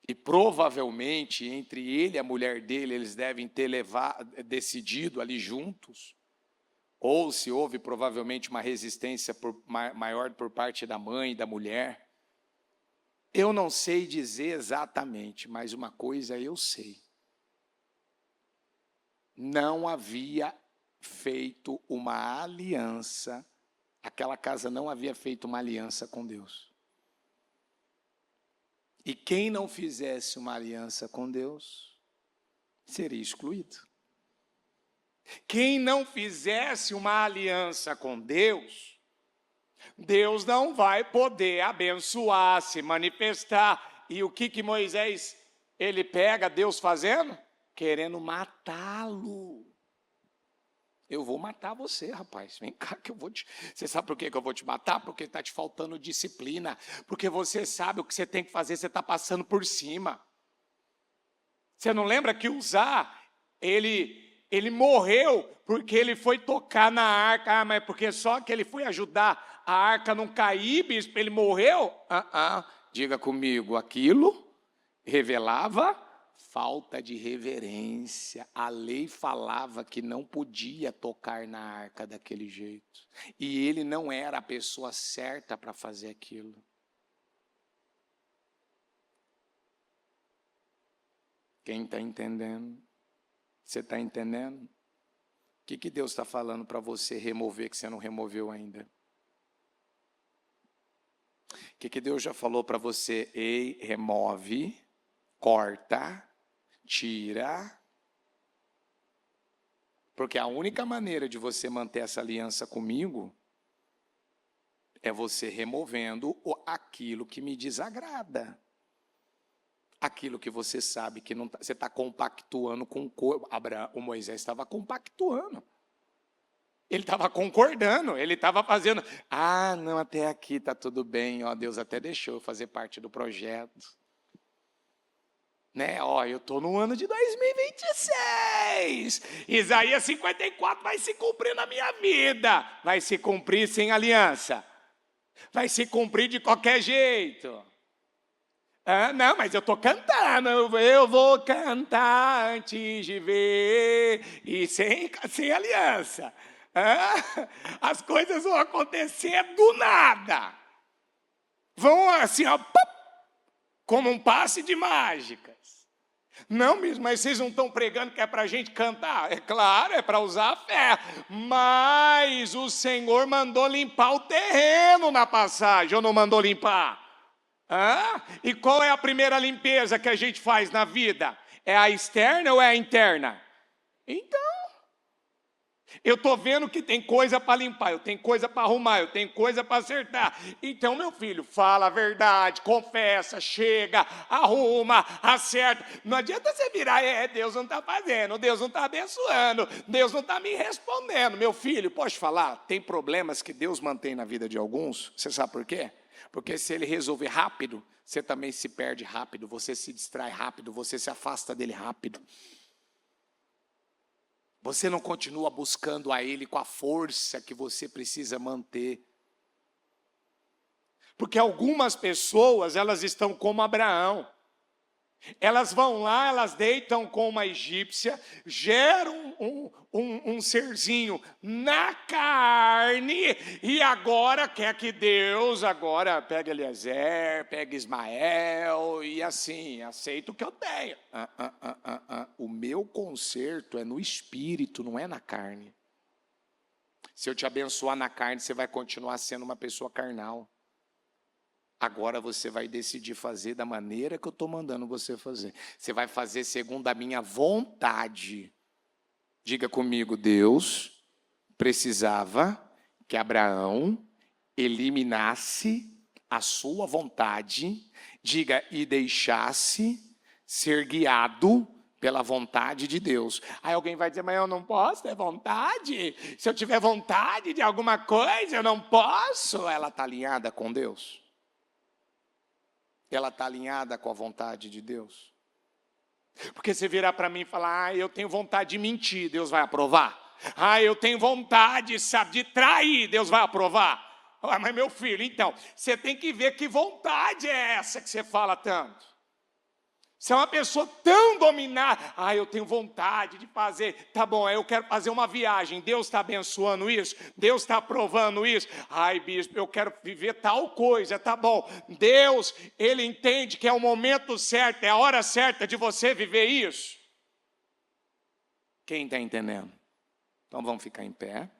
E provavelmente, entre ele e a mulher dele, eles devem ter decidido ali juntos. Ou se houve provavelmente uma resistência maior por parte da mãe e da mulher. Eu não sei dizer exatamente, mas uma coisa eu sei. Não havia feito uma aliança, aquela casa não havia feito uma aliança com Deus. E quem não fizesse uma aliança com Deus, seria excluído. Quem não fizesse uma aliança com Deus, Deus não vai poder abençoar, se manifestar. E o que Moisés, ele pega Deus fazendo? Querendo matá-lo. Eu vou matar você, rapaz. Vem cá que eu vou te... Você sabe por que eu vou te matar? Porque está te faltando disciplina. Porque você sabe o que você tem que fazer, você está passando por cima. Você não lembra que Uzá, ele morreu porque ele foi tocar na arca. Ah, mas porque só que ele foi ajudar a arca não cair, bispo, ele morreu? Diga comigo, aquilo revelava falta de reverência. A lei falava que não podia tocar na arca daquele jeito. E ele não era a pessoa certa para fazer aquilo. Quem está entendendo? Você está entendendo? O que Deus está falando para você remover que você não removeu ainda? O que Deus já falou para você? Ei, remove, corta, tira. Porque a única maneira de você manter essa aliança comigo é você removendo aquilo que me desagrada. Aquilo que você sabe que não tá, você está compactuando com o corpo. O Moisés estava compactuando. Ele estava concordando, ele estava fazendo. Ah, não, até aqui está tudo bem. Ó, Deus até deixou eu fazer parte do projeto. Né? Ó, eu estou no ano de 2026. Isaías 54 vai se cumprir na minha vida. Vai se cumprir sem aliança. Vai se cumprir de qualquer jeito. Ah, não, mas eu estou cantando, eu vou cantar antes de ver, e sem aliança. Ah, as coisas vão acontecer do nada. Vão assim, ó, pop, como um passe de mágicas. Não, mas vocês não estão pregando que é para a gente cantar? É claro, é para usar a fé. Mas o Senhor mandou limpar o terreno na passagem, ou não mandou limpar? E qual é a primeira limpeza que a gente faz na vida? É a externa ou é a interna? Então, eu estou vendo que tem coisa para limpar, eu tenho coisa para arrumar, eu tenho coisa para acertar. Então, meu filho, fala a verdade, confessa, chega, arruma, acerta. Não adianta você virar, Deus não está fazendo, Deus não está abençoando, Deus não está me respondendo. Meu filho, posso falar? Tem problemas que Deus mantém na vida de alguns, você sabe por quê? Porque se ele resolver rápido, você também se perde rápido, você se distrai rápido, você se afasta dele rápido. Você não continua buscando a ele com a força que você precisa manter. Porque algumas pessoas, elas estão como Abraão. Elas vão lá, elas deitam com uma egípcia, geram um serzinho na carne, e agora quer que Deus agora pegue Eliezer, pegue Ismael, e assim, aceita o que eu tenho. O meu conserto é no espírito, não é na carne. Se eu te abençoar na carne, você vai continuar sendo uma pessoa carnal. Agora você vai decidir fazer da maneira que eu estou mandando você fazer. Você vai fazer segundo a minha vontade. Diga comigo, Deus precisava que Abraão eliminasse a sua vontade, diga, e deixasse ser guiado pela vontade de Deus. Aí alguém vai dizer, mas eu não posso ter vontade? Se eu tiver vontade de alguma coisa, eu não posso. Ela está alinhada com Deus? Ela está alinhada com a vontade de Deus? Porque você virar para mim e falar, eu tenho vontade de mentir, Deus vai aprovar. Eu tenho vontade, sabe, de trair, Deus vai aprovar. Mas meu filho, então, você tem que ver que vontade é essa que você fala tanto. Você é uma pessoa tão dominada. Eu tenho vontade de fazer. Tá bom, eu quero fazer uma viagem. Deus está abençoando isso? Deus está aprovando isso? Bispo, eu quero viver tal coisa. Tá bom. Deus, Ele entende que é o momento certo, é a hora certa de você viver isso. Quem está entendendo? Então vamos ficar em pé.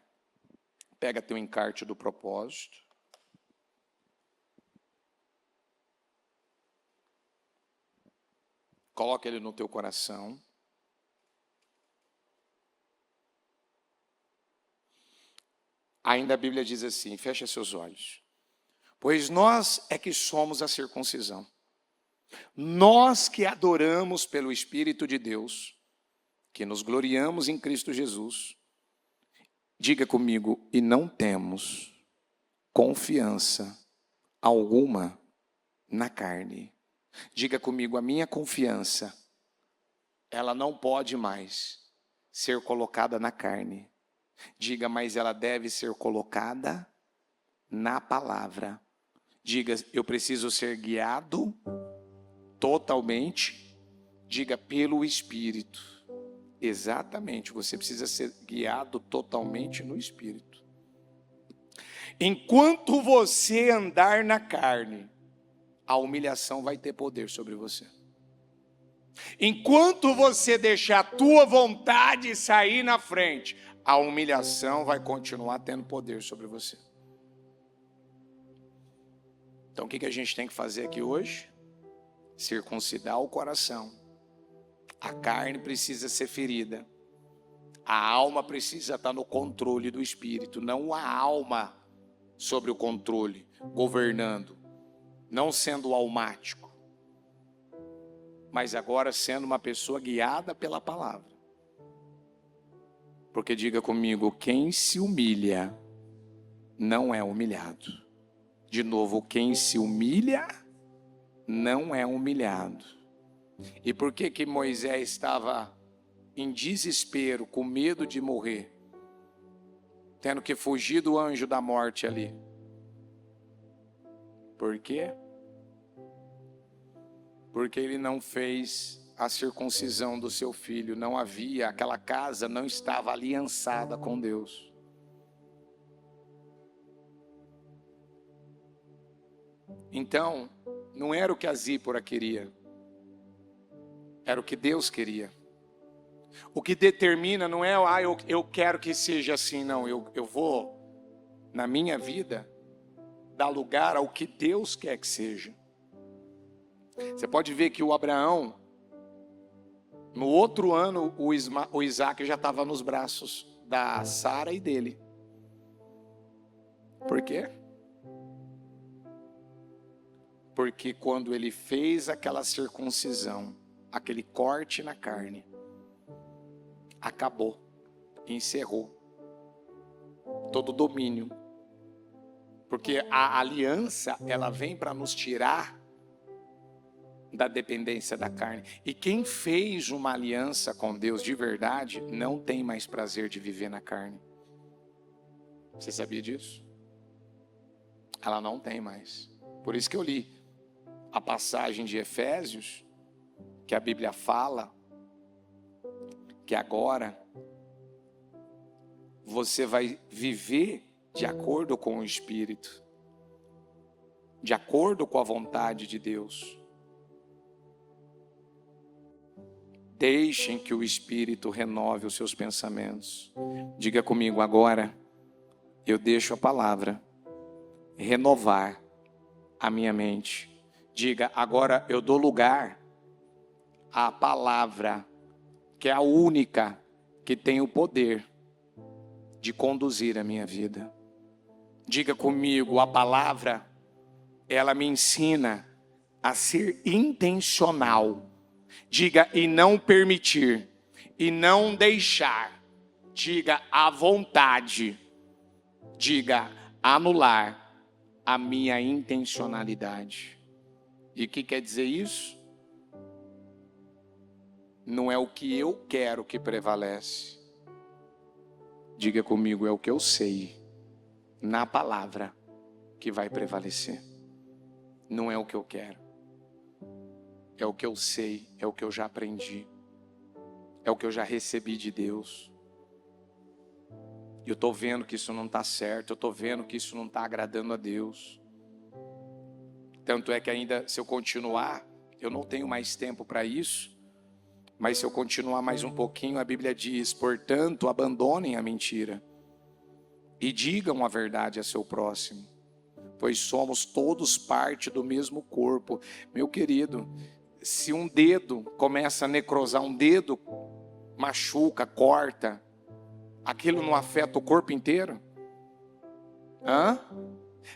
Pega teu encarte do propósito. Coloca ele no teu coração. Ainda a Bíblia diz assim, fecha seus olhos. Pois nós é que somos a circuncisão. Nós que adoramos pelo Espírito de Deus, que nos gloriamos em Cristo Jesus. Diga comigo, e não temos confiança alguma na carne. Diga comigo, a minha confiança, ela não pode mais ser colocada na carne. Diga, mas ela deve ser colocada na palavra. Diga, eu preciso ser guiado totalmente. Diga, pelo Espírito. Exatamente, você precisa ser guiado totalmente no Espírito. Enquanto você andar na carne, a humilhação vai ter poder sobre você. Enquanto você deixar a tua vontade sair na frente, a humilhação vai continuar tendo poder sobre você. Então o que a gente tem que fazer aqui hoje? Circuncidar o coração. A carne precisa ser ferida. A alma precisa estar no controle do Espírito, não a alma sobre o controle, governando, não sendo almático, mas agora sendo uma pessoa guiada pela palavra. Porque diga comigo, quem se humilha não é humilhado. De novo, quem se humilha não é humilhado. E por que Moisés estava em desespero, com medo de morrer, tendo que fugir do anjo da morte ali? Por quê? Porque ele não fez a circuncisão do seu filho, não havia, aquela casa não estava aliançada com Deus. Então, não era o que a Zípora queria, era o que Deus queria. O que determina não é, eu quero que seja assim, não, eu vou, na minha vida, dar lugar ao que Deus quer que seja. Você pode ver que o Abraão, no outro ano, o Isaac já estava nos braços da Sara e dele. Por quê? Porque quando ele fez aquela circuncisão, aquele corte na carne, acabou, encerrou todo o domínio. Porque a aliança, ela vem para nos tirar da dependência da carne. E quem fez uma aliança com Deus de verdade, não tem mais prazer de viver na carne. Você sabia disso? Ela não tem mais. Por isso que eu li a passagem de Efésios, que a Bíblia fala que agora você vai viver de acordo com o Espírito, de acordo com a vontade de Deus. Deixem que o Espírito renove os seus pensamentos. Diga comigo agora, eu deixo a palavra renovar a minha mente. Diga, agora eu dou lugar à palavra, que é a única que tem o poder de conduzir a minha vida. Diga comigo, a palavra, ela me ensina a ser intencional. Diga, e não permitir, e não deixar. Diga, à vontade. Diga, anular a minha intencionalidade. E o que quer dizer isso? Não é o que eu quero que prevalece. Diga comigo, é o que eu sei, na palavra, que vai prevalecer. Não é o que eu quero. É o que eu sei, é o que eu já aprendi. É o que eu já recebi de Deus. E eu estou vendo que isso não está certo, eu estou vendo que isso não está agradando a Deus. Tanto é que ainda, se eu continuar, eu não tenho mais tempo para isso, mas se eu continuar mais um pouquinho, a Bíblia diz, portanto, abandonem a mentira e digam a verdade a seu próximo, pois somos todos parte do mesmo corpo. Meu querido, se um dedo começa a necrosar, um dedo machuca, corta, aquilo não afeta o corpo inteiro? Hã?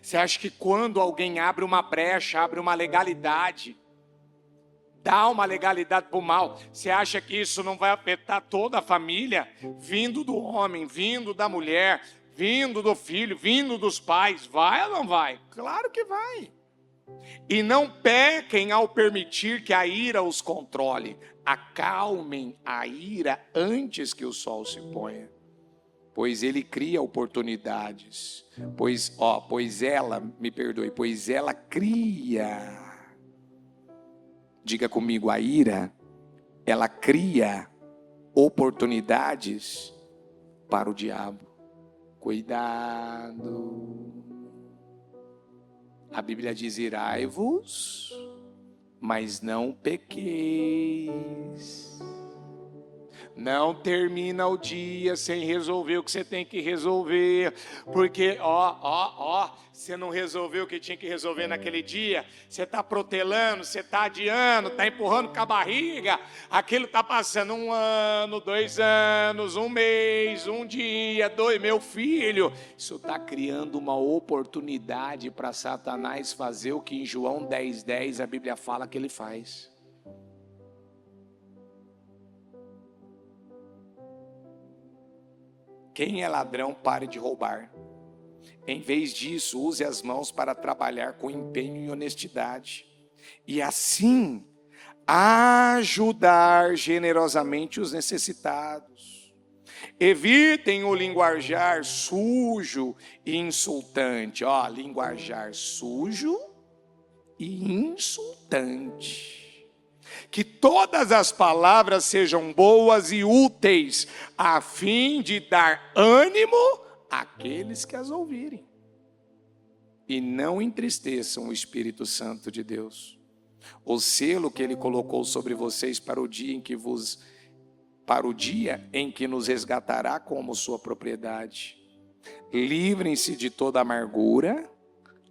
Você acha que quando alguém abre uma brecha, abre uma legalidade, dá uma legalidade para o mal, você acha que isso não vai afetar toda a família? Vindo do homem, vindo da mulher, vindo do filho, vindo dos pais, vai ou não vai? Claro que vai. E não pequem ao permitir que a ira os controle. Acalmem a ira antes que o sol se ponha, pois ele cria oportunidades. Pois ela cria. Diga comigo, a ira, ela cria oportunidades para o diabo. Cuidado. A Bíblia diz: irai-vos, mas não pequeis. Não termina o dia sem resolver o que você tem que resolver, porque você não resolveu o que tinha que resolver naquele dia, você está protelando, você está adiando, está empurrando com a barriga, aquilo está passando 1 ano, 2 anos, 1 mês, 1 dia, 2, meu filho, isso está criando uma oportunidade para Satanás fazer o que em João 10:10 a Bíblia fala que ele faz. Quem é ladrão, pare de roubar. Em vez disso, use as mãos para trabalhar com empenho e honestidade. E assim, ajudar generosamente os necessitados. Evitem o linguajar sujo e insultante. Linguajar sujo e insultante. Que todas as palavras sejam boas e úteis, a fim de dar ânimo àqueles que as ouvirem. E não entristeçam o Espírito Santo de Deus, o selo que ele colocou sobre vocês para o dia em que nos resgatará como sua propriedade. Livrem-se de toda amargura,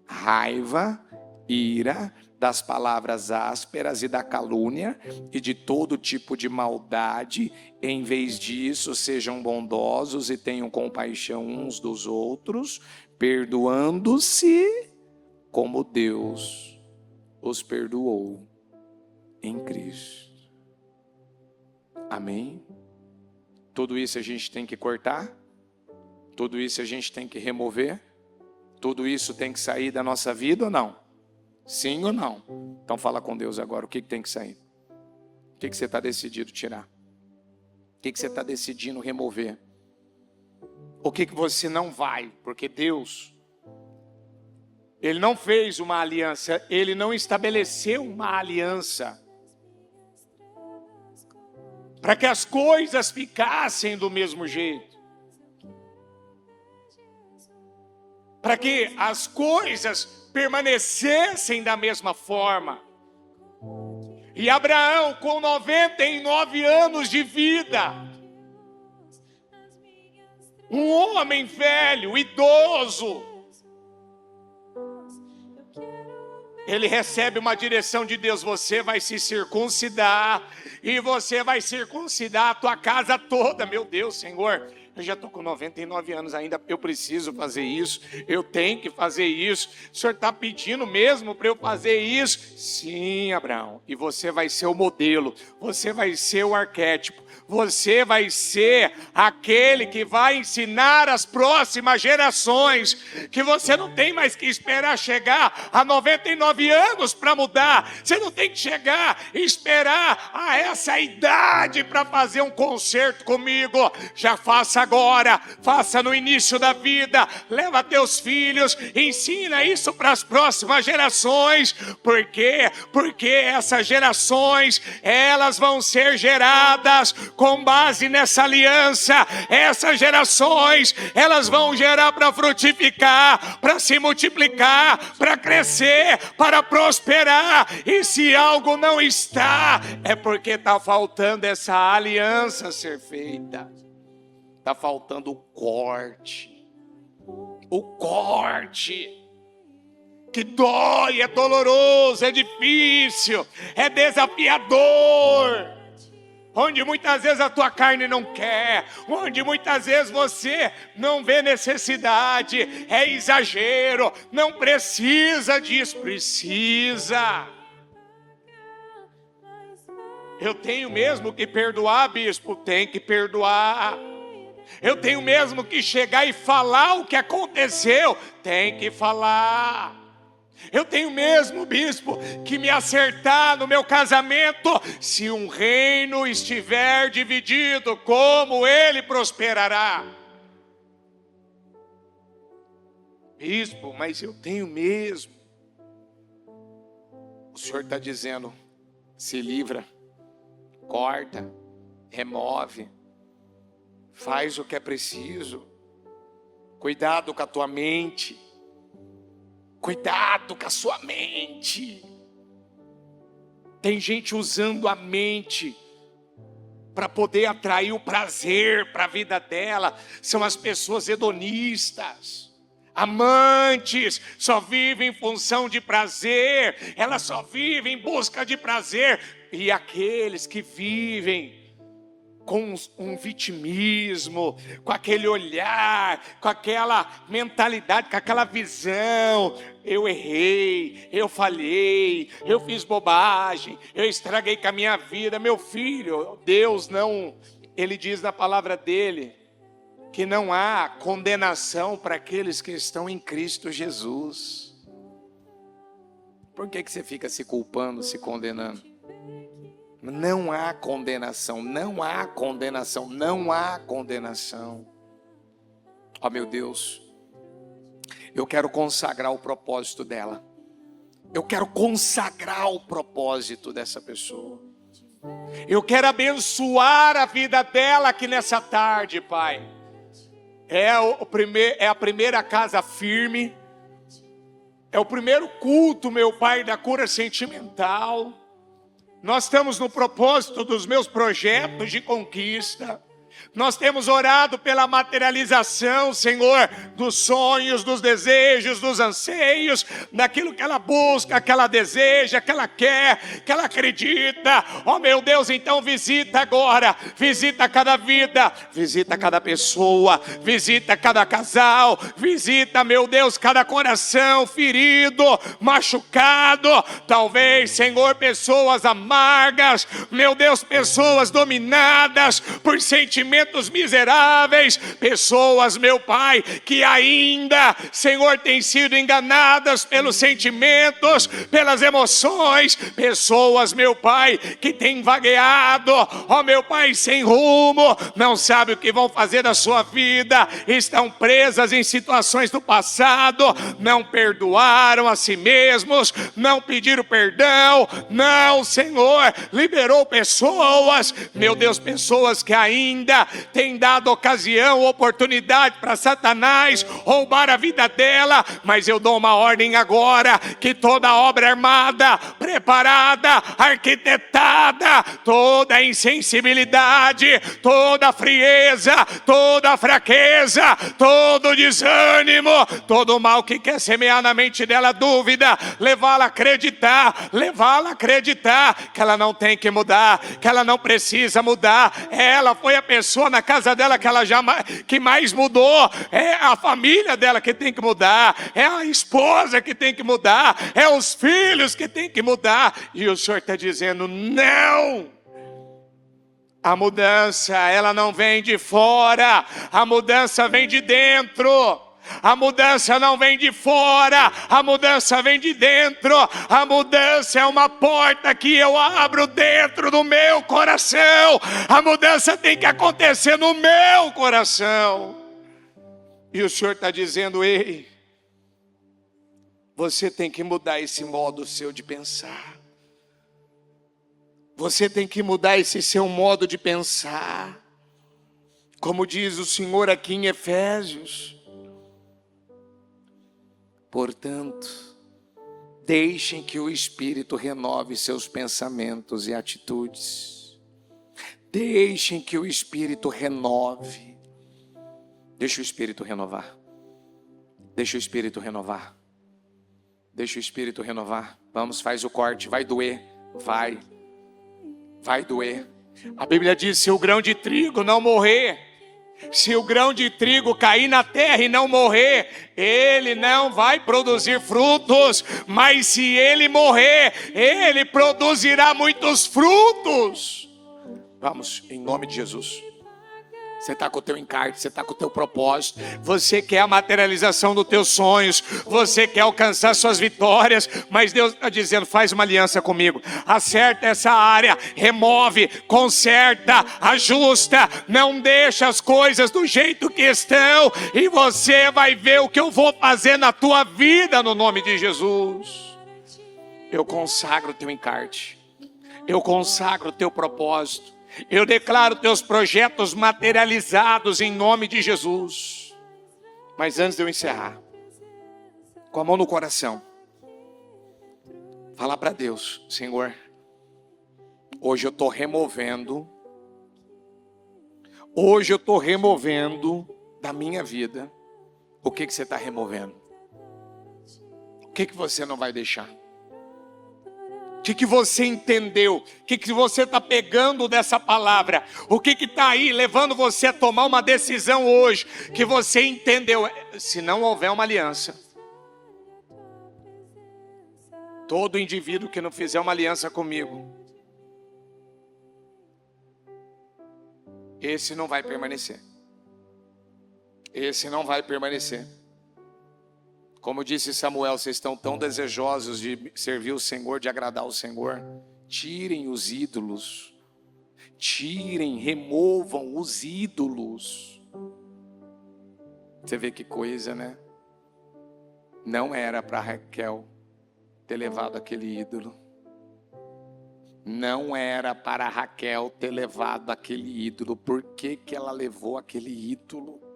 raiva, ira, das palavras ásperas e da calúnia e de todo tipo de maldade. Em vez disso, sejam bondosos e tenham compaixão uns dos outros, perdoando-se como Deus os perdoou em Cristo. Amém? Tudo isso a gente tem que cortar? Tudo isso a gente tem que remover? Tudo isso tem que sair da nossa vida ou não? Sim ou não? Então fala com Deus agora, o que tem que sair? O que você está decidido tirar? O que você está decidindo remover? O que você não vai? Porque Deus, Ele não fez uma aliança, Ele não estabeleceu uma aliança para que as coisas ficassem do mesmo jeito. Para que as coisas permanecessem da mesma forma. E Abraão, com 99 anos de vida, um homem velho, idoso, ele recebe uma direção de Deus: você vai se circuncidar, e você vai circuncidar a tua casa toda. Meu Deus, Senhor, eu já estou com 99 anos ainda, eu preciso fazer isso, eu tenho que fazer isso. O Senhor está pedindo mesmo para eu fazer isso? Sim, Abraão, e você vai ser o modelo, você vai ser o arquétipo, você vai ser aquele que vai ensinar as próximas gerações que você não tem mais que esperar chegar a 99 anos para mudar. Você não tem que chegar e esperar a essa idade para fazer um concerto comigo. Já faça agora, faça no início da vida, leva teus filhos, ensina isso para as próximas gerações. Por quê? Porque essas gerações, elas vão ser geradas com base nessa aliança. Essas gerações, elas vão gerar para frutificar, para se multiplicar, para crescer, para prosperar. E se algo não está, é porque está faltando essa aliança ser feita. Está faltando o corte. O corte. que dói, é doloroso, é difícil, é desafiador, onde muitas vezes a tua carne não quer, onde muitas vezes você não vê necessidade, é exagero, não precisa disso, precisa. Eu tenho mesmo que perdoar, bispo, tem que perdoar. Eu tenho mesmo que chegar e falar o que aconteceu, tem que falar. Eu tenho mesmo, bispo, que me acertar no meu casamento. Se um reino estiver dividido, como ele prosperará? Bispo, mas eu tenho mesmo. O Senhor está dizendo, se livra, corta, remove, faz o que é preciso. Cuidado com a tua mente. Cuidado com a sua mente. Tem gente usando a mente para poder atrair o prazer para a vida dela. São as pessoas hedonistas, amantes, só vivem em função de prazer. Elas só vivem em busca de prazer. E aqueles que vivem com um vitimismo, com aquele olhar, com aquela mentalidade, com aquela visão, eu errei, eu falhei, eu fiz bobagem, eu estraguei com a minha vida. Meu filho, Deus não, Ele diz na palavra dele, que não há condenação para aqueles que estão em Cristo Jesus. Por que você fica se culpando, se condenando? Não há condenação, não há condenação, não há condenação. Ó meu Deus, eu quero consagrar o propósito dela. Eu quero consagrar o propósito dessa pessoa. Eu quero abençoar a vida dela aqui nessa tarde, Pai. É a primeira casa firme. É o primeiro culto, meu Pai, da cura sentimental. Nós estamos no propósito dos meus projetos de conquista. Nós temos orado pela materialização, Senhor, dos sonhos, dos desejos, dos anseios, daquilo que ela busca, que ela deseja, que ela quer, que ela acredita. Oh meu Deus, então visita agora, visita cada vida, visita cada pessoa, visita cada casal, visita, meu Deus, cada coração ferido, machucado. Talvez, Senhor, pessoas amargas, meu Deus, pessoas dominadas por sentimentos miseráveis, pessoas, meu Pai, que ainda, Senhor, têm sido enganadas pelos sentimentos, pelas emoções, pessoas, meu Pai, que têm vagueado, ó meu Pai, sem rumo, não sabem o que vão fazer da sua vida, estão presas em situações do passado, não perdoaram a si mesmos, não pediram perdão, não, Senhor, liberou pessoas, meu Deus, pessoas que ainda tem dado ocasião, oportunidade para Satanás roubar a vida dela, mas eu dou uma ordem agora, que toda obra armada, preparada, arquitetada, toda insensibilidade, toda frieza, toda fraqueza, todo desânimo, todo mal que quer semear na mente dela dúvida, levá-la a acreditar que ela não tem que mudar, que ela não precisa mudar. Ela foi a pessoa na casa dela que mais mudou. É a família dela que tem que mudar, é a esposa que tem que mudar, é os filhos que tem que mudar. E o Senhor está dizendo, não! A mudança, ela não vem de fora, a mudança vem de dentro. A mudança não vem de fora, a mudança vem de dentro. A mudança é uma porta que eu abro dentro do meu coração. A mudança tem que acontecer no meu coração. E o Senhor está dizendo, ei, você tem que mudar esse modo seu de pensar. Você tem que mudar esse seu modo de pensar. Como diz o Senhor aqui em Efésios. Portanto, deixem que o Espírito renove seus pensamentos e atitudes. Deixem que o Espírito renove. Deixa o Espírito renovar. Deixa o Espírito renovar. Deixa o Espírito renovar. Vamos, faz o corte, vai doer. Vai doer. A Bíblia diz, se o grão de trigo não morrer, se o grão de trigo cair na terra e não morrer, ele não vai produzir frutos. Mas se ele morrer, ele produzirá muitos frutos. Vamos, em nome de Jesus. Você está com o teu encarte, você está com o teu propósito. Você quer a materialização dos teus sonhos. Você quer alcançar suas vitórias. Mas Deus está dizendo, faz uma aliança comigo. Acerta essa área, remove, conserta, ajusta. Não deixa as coisas do jeito que estão. E você vai ver o que eu vou fazer na tua vida no nome de Jesus. Eu consagro o teu encarte. Eu consagro o teu propósito. Eu declaro teus projetos materializados em nome de Jesus. Mas antes de eu encerrar, com a mão no coração, falar para Deus, Senhor, hoje eu estou removendo da minha vida. O que você está removendo? O que você não vai deixar? O que você entendeu? O que você está pegando dessa palavra? O que está aí levando você a tomar uma decisão hoje? Que você entendeu? Se não houver uma aliança, todo indivíduo que não fizer uma aliança comigo, esse não vai permanecer. Esse não vai permanecer. Como disse Samuel, vocês estão tão desejosos de servir o Senhor, de agradar o Senhor. Tirem os ídolos. Tirem, removam os ídolos. Você vê que coisa, né? Não era para Raquel ter levado aquele ídolo. Não era para Raquel ter levado aquele ídolo. Por que que ela levou aquele ídolo?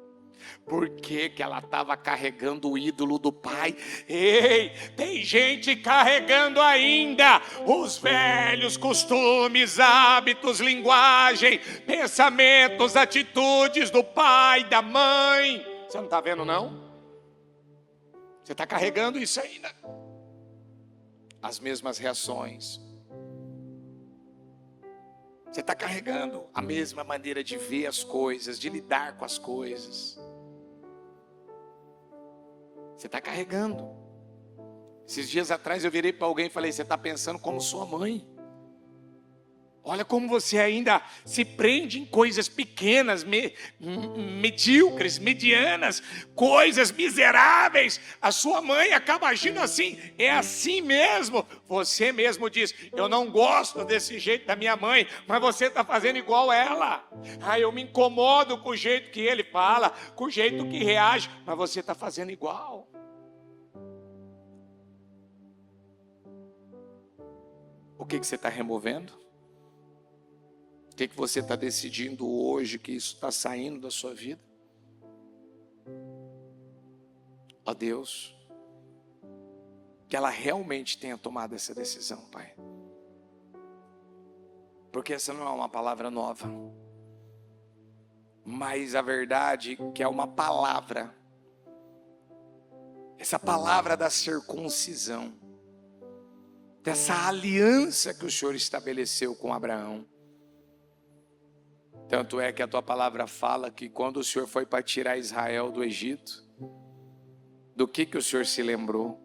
Por que que ela estava carregando o ídolo do pai? Ei, tem gente carregando ainda os velhos costumes, hábitos, linguagem, pensamentos, atitudes do pai, da mãe. Você não está vendo, não? Você está carregando isso ainda. As mesmas reações. Você está carregando a mesma maneira de ver as coisas, de lidar com as coisas. Você está carregando. Esses dias atrás eu virei para alguém e falei, você está pensando como sua mãe. Olha como você ainda se prende em coisas pequenas, medíocres, medianas, coisas miseráveis. A sua mãe acaba agindo assim, é assim mesmo. Você mesmo diz, eu não gosto desse jeito da minha mãe, mas você está fazendo igual ela. Eu me incomodo com o jeito que ele fala, com o jeito que reage, mas você está fazendo igual. O que você está removendo? O que você está decidindo hoje que isso está saindo da sua vida? Ó Deus, que ela realmente tenha tomado essa decisão, Pai. Porque essa não é uma palavra nova, mas a verdade é que é uma palavra. Essa palavra da circuncisão, dessa aliança que o Senhor estabeleceu com Abraão. Tanto é que a tua palavra fala que quando o Senhor foi para tirar Israel do Egito, do que o Senhor se lembrou?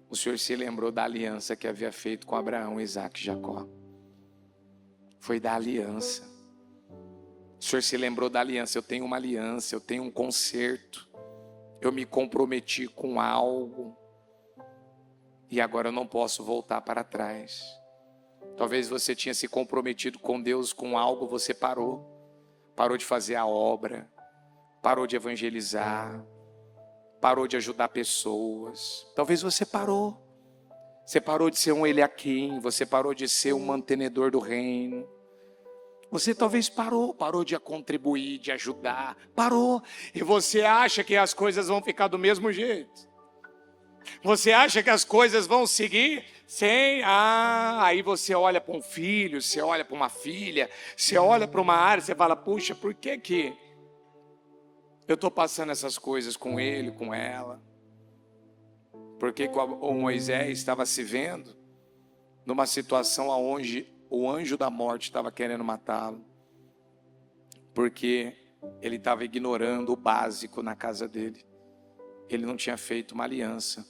O Senhor se lembrou da aliança que havia feito com Abraão, Isaque e Jacó. Foi da aliança. O Senhor se lembrou da aliança. Eu tenho uma aliança, eu tenho um concerto. Eu me comprometi com algo. E agora eu não posso voltar para trás. Talvez você tinha se comprometido com Deus com algo, você parou. Parou de fazer a obra. Parou de evangelizar. Parou de ajudar pessoas. Talvez você parou. Você parou de ser um Eliaquim. Você parou de ser um mantenedor do reino. Você talvez parou de contribuir, de ajudar. Parou. E você acha que as coisas vão ficar do mesmo jeito. Você acha que as coisas vão seguir sem... aí você olha para um filho, você olha para uma filha, você olha para uma área, você fala, puxa, por que eu estou passando essas coisas com ele, com ela? Porque o Moisés estava se vendo numa situação onde o anjo da morte estava querendo matá-lo, porque ele estava ignorando o básico na casa dele. Ele não tinha feito uma aliança.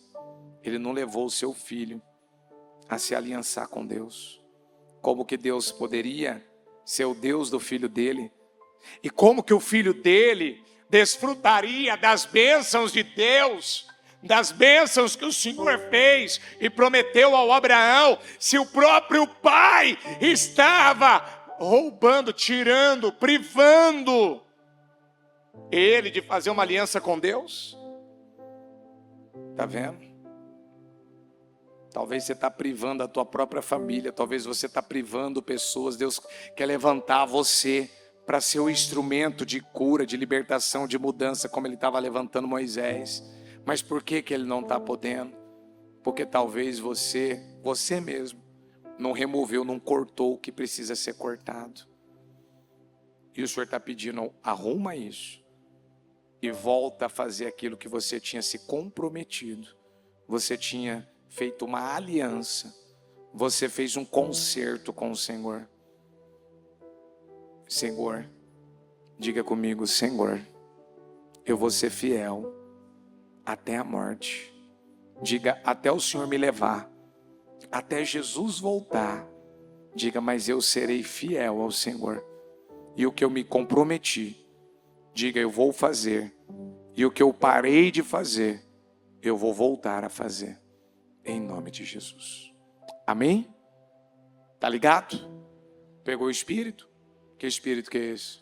Ele não levou o seu filho a se aliançar com Deus. Como que Deus poderia ser o Deus do filho dele? E como que o filho dele desfrutaria das bênçãos de Deus, das bênçãos que o Senhor fez e prometeu ao Abraão, se o próprio pai estava roubando, tirando, privando ele de fazer uma aliança com Deus? Está vendo? Talvez você está privando a tua própria família, talvez você está privando pessoas. Deus quer levantar você para ser o instrumento de cura, de libertação, de mudança, como ele estava levantando Moisés. Mas por que ele não está podendo? Porque talvez você mesmo, não removeu, não cortou o que precisa ser cortado. E o Senhor está pedindo, arruma isso e volta a fazer aquilo que você tinha se comprometido. Você tinha feito uma aliança, você fez um concerto com o Senhor. Senhor, diga comigo, Senhor, eu vou ser fiel até a morte. Diga, até o Senhor me levar, até Jesus voltar. Diga, mas eu serei fiel ao Senhor. E o que eu me comprometi, diga, eu vou fazer. E o que eu parei de fazer, eu vou voltar a fazer. Em nome de Jesus. Amém? Tá ligado? Pegou o Espírito? Que Espírito que é esse?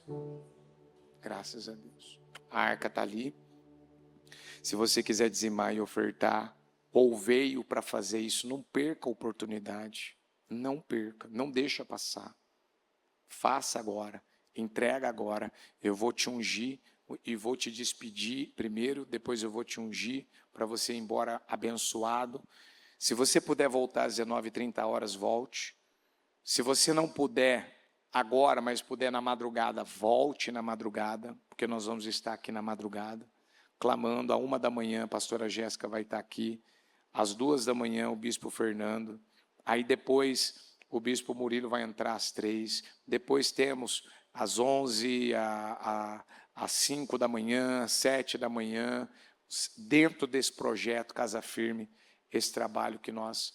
Graças a Deus. A arca está ali. Se você quiser dizimar e ofertar, ou veio para fazer isso, não perca a oportunidade. Não perca, não deixa passar. Faça agora, entrega agora. Eu vou te ungir e vou te despedir primeiro, depois eu vou te ungir para você ir embora abençoado. Se você puder voltar às 19h30, volte. Se você não puder agora, mas puder na madrugada, volte na madrugada, porque nós vamos estar aqui na madrugada, clamando. À 1h, a pastora Jéssica vai estar aqui. Às 2h, o bispo Fernando. Aí depois, o bispo Murilo vai entrar às 3h. Depois temos às 11h, às 5h, às 7h, dentro desse projeto Casa Firme, esse trabalho que nós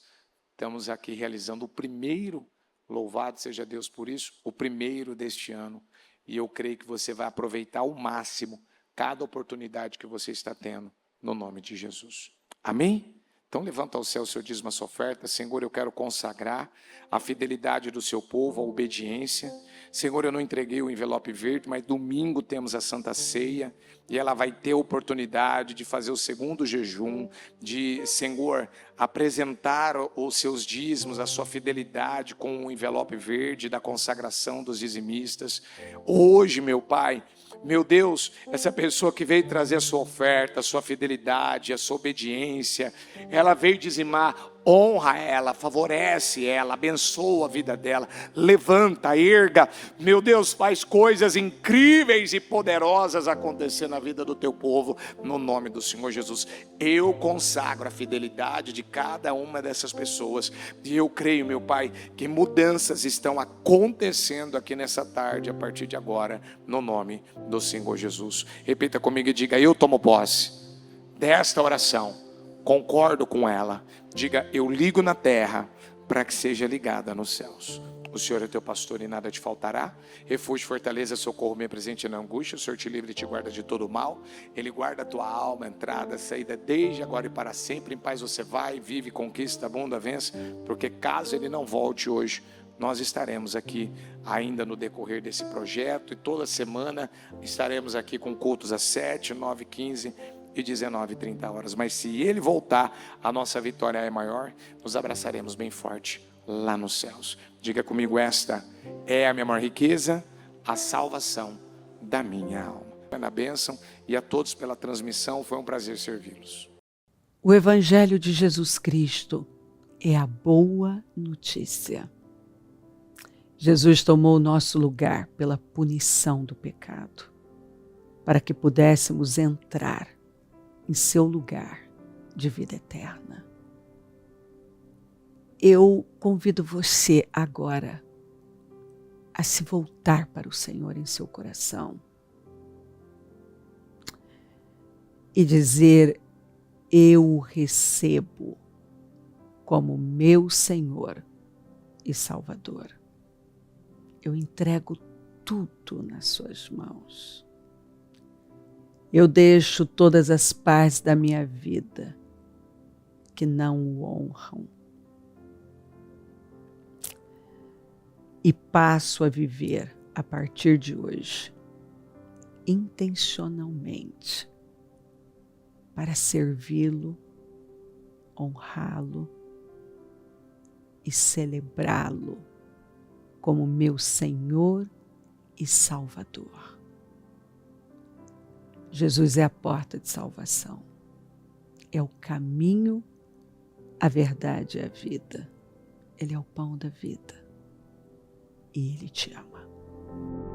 estamos aqui realizando, o primeiro, louvado seja Deus por isso, o primeiro deste ano. E eu creio que você vai aproveitar ao máximo cada oportunidade que você está tendo, no nome de Jesus. Amém? Então levanta ao céu o seu dízimo, a sua oferta. Senhor, eu quero consagrar a fidelidade do seu povo, a obediência. Senhor, eu não entreguei o envelope verde, mas domingo temos a Santa Ceia, e ela vai ter a oportunidade de fazer o segundo jejum, de, Senhor, apresentar os seus dízimos, a sua fidelidade com o envelope verde da consagração dos dizimistas. Hoje, meu Pai, meu Deus, essa pessoa que veio trazer a sua oferta, a sua fidelidade, a sua obediência, ela veio dizimar, honra ela, favorece ela, abençoa a vida dela, levanta, erga, meu Deus, faz coisas incríveis e poderosas acontecer na vida do teu povo, no nome do Senhor Jesus. Eu consagro a fidelidade de cada uma dessas pessoas, e eu creio, meu Pai, que mudanças estão acontecendo aqui nessa tarde, a partir de agora, no nome do Senhor Jesus. Repita comigo e diga, eu tomo posse desta oração, concordo com ela. Diga, eu ligo na terra para que seja ligada nos céus. O Senhor é teu pastor e nada te faltará. Refúgio, fortaleza, socorro, bem presente na angústia. O Senhor te livra e te guarda de todo mal. Ele guarda a tua alma, entrada, saída, desde agora e para sempre. Em paz você vai, vive, conquista, abunda, vence. Porque caso ele não volte hoje, nós estaremos aqui ainda no decorrer desse projeto. E toda semana estaremos aqui com cultos às 7, 9, 15 e 19h30. Mas se ele voltar, a nossa vitória é maior. Nos abraçaremos bem forte lá nos céus. Diga comigo, esta é a minha maior riqueza, a salvação da minha alma. Na bênção, e a todos pela transmissão, foi um prazer servi-los. O Evangelho de Jesus Cristo é a boa notícia. Jesus tomou o nosso lugar pela punição do pecado, para que pudéssemos entrar em seu lugar de vida eterna. Eu convido você agora a se voltar para o Senhor em seu coração e dizer: eu o recebo como meu Senhor e Salvador. Eu entrego tudo nas suas mãos. Eu deixo todas as partes da minha vida que não o honram e passo a viver a partir de hoje intencionalmente para servi-lo, honrá-lo e celebrá-lo como meu Senhor e Salvador. Jesus é a porta de salvação, é o caminho, a verdade e a vida. Ele é o pão da vida e Ele te ama.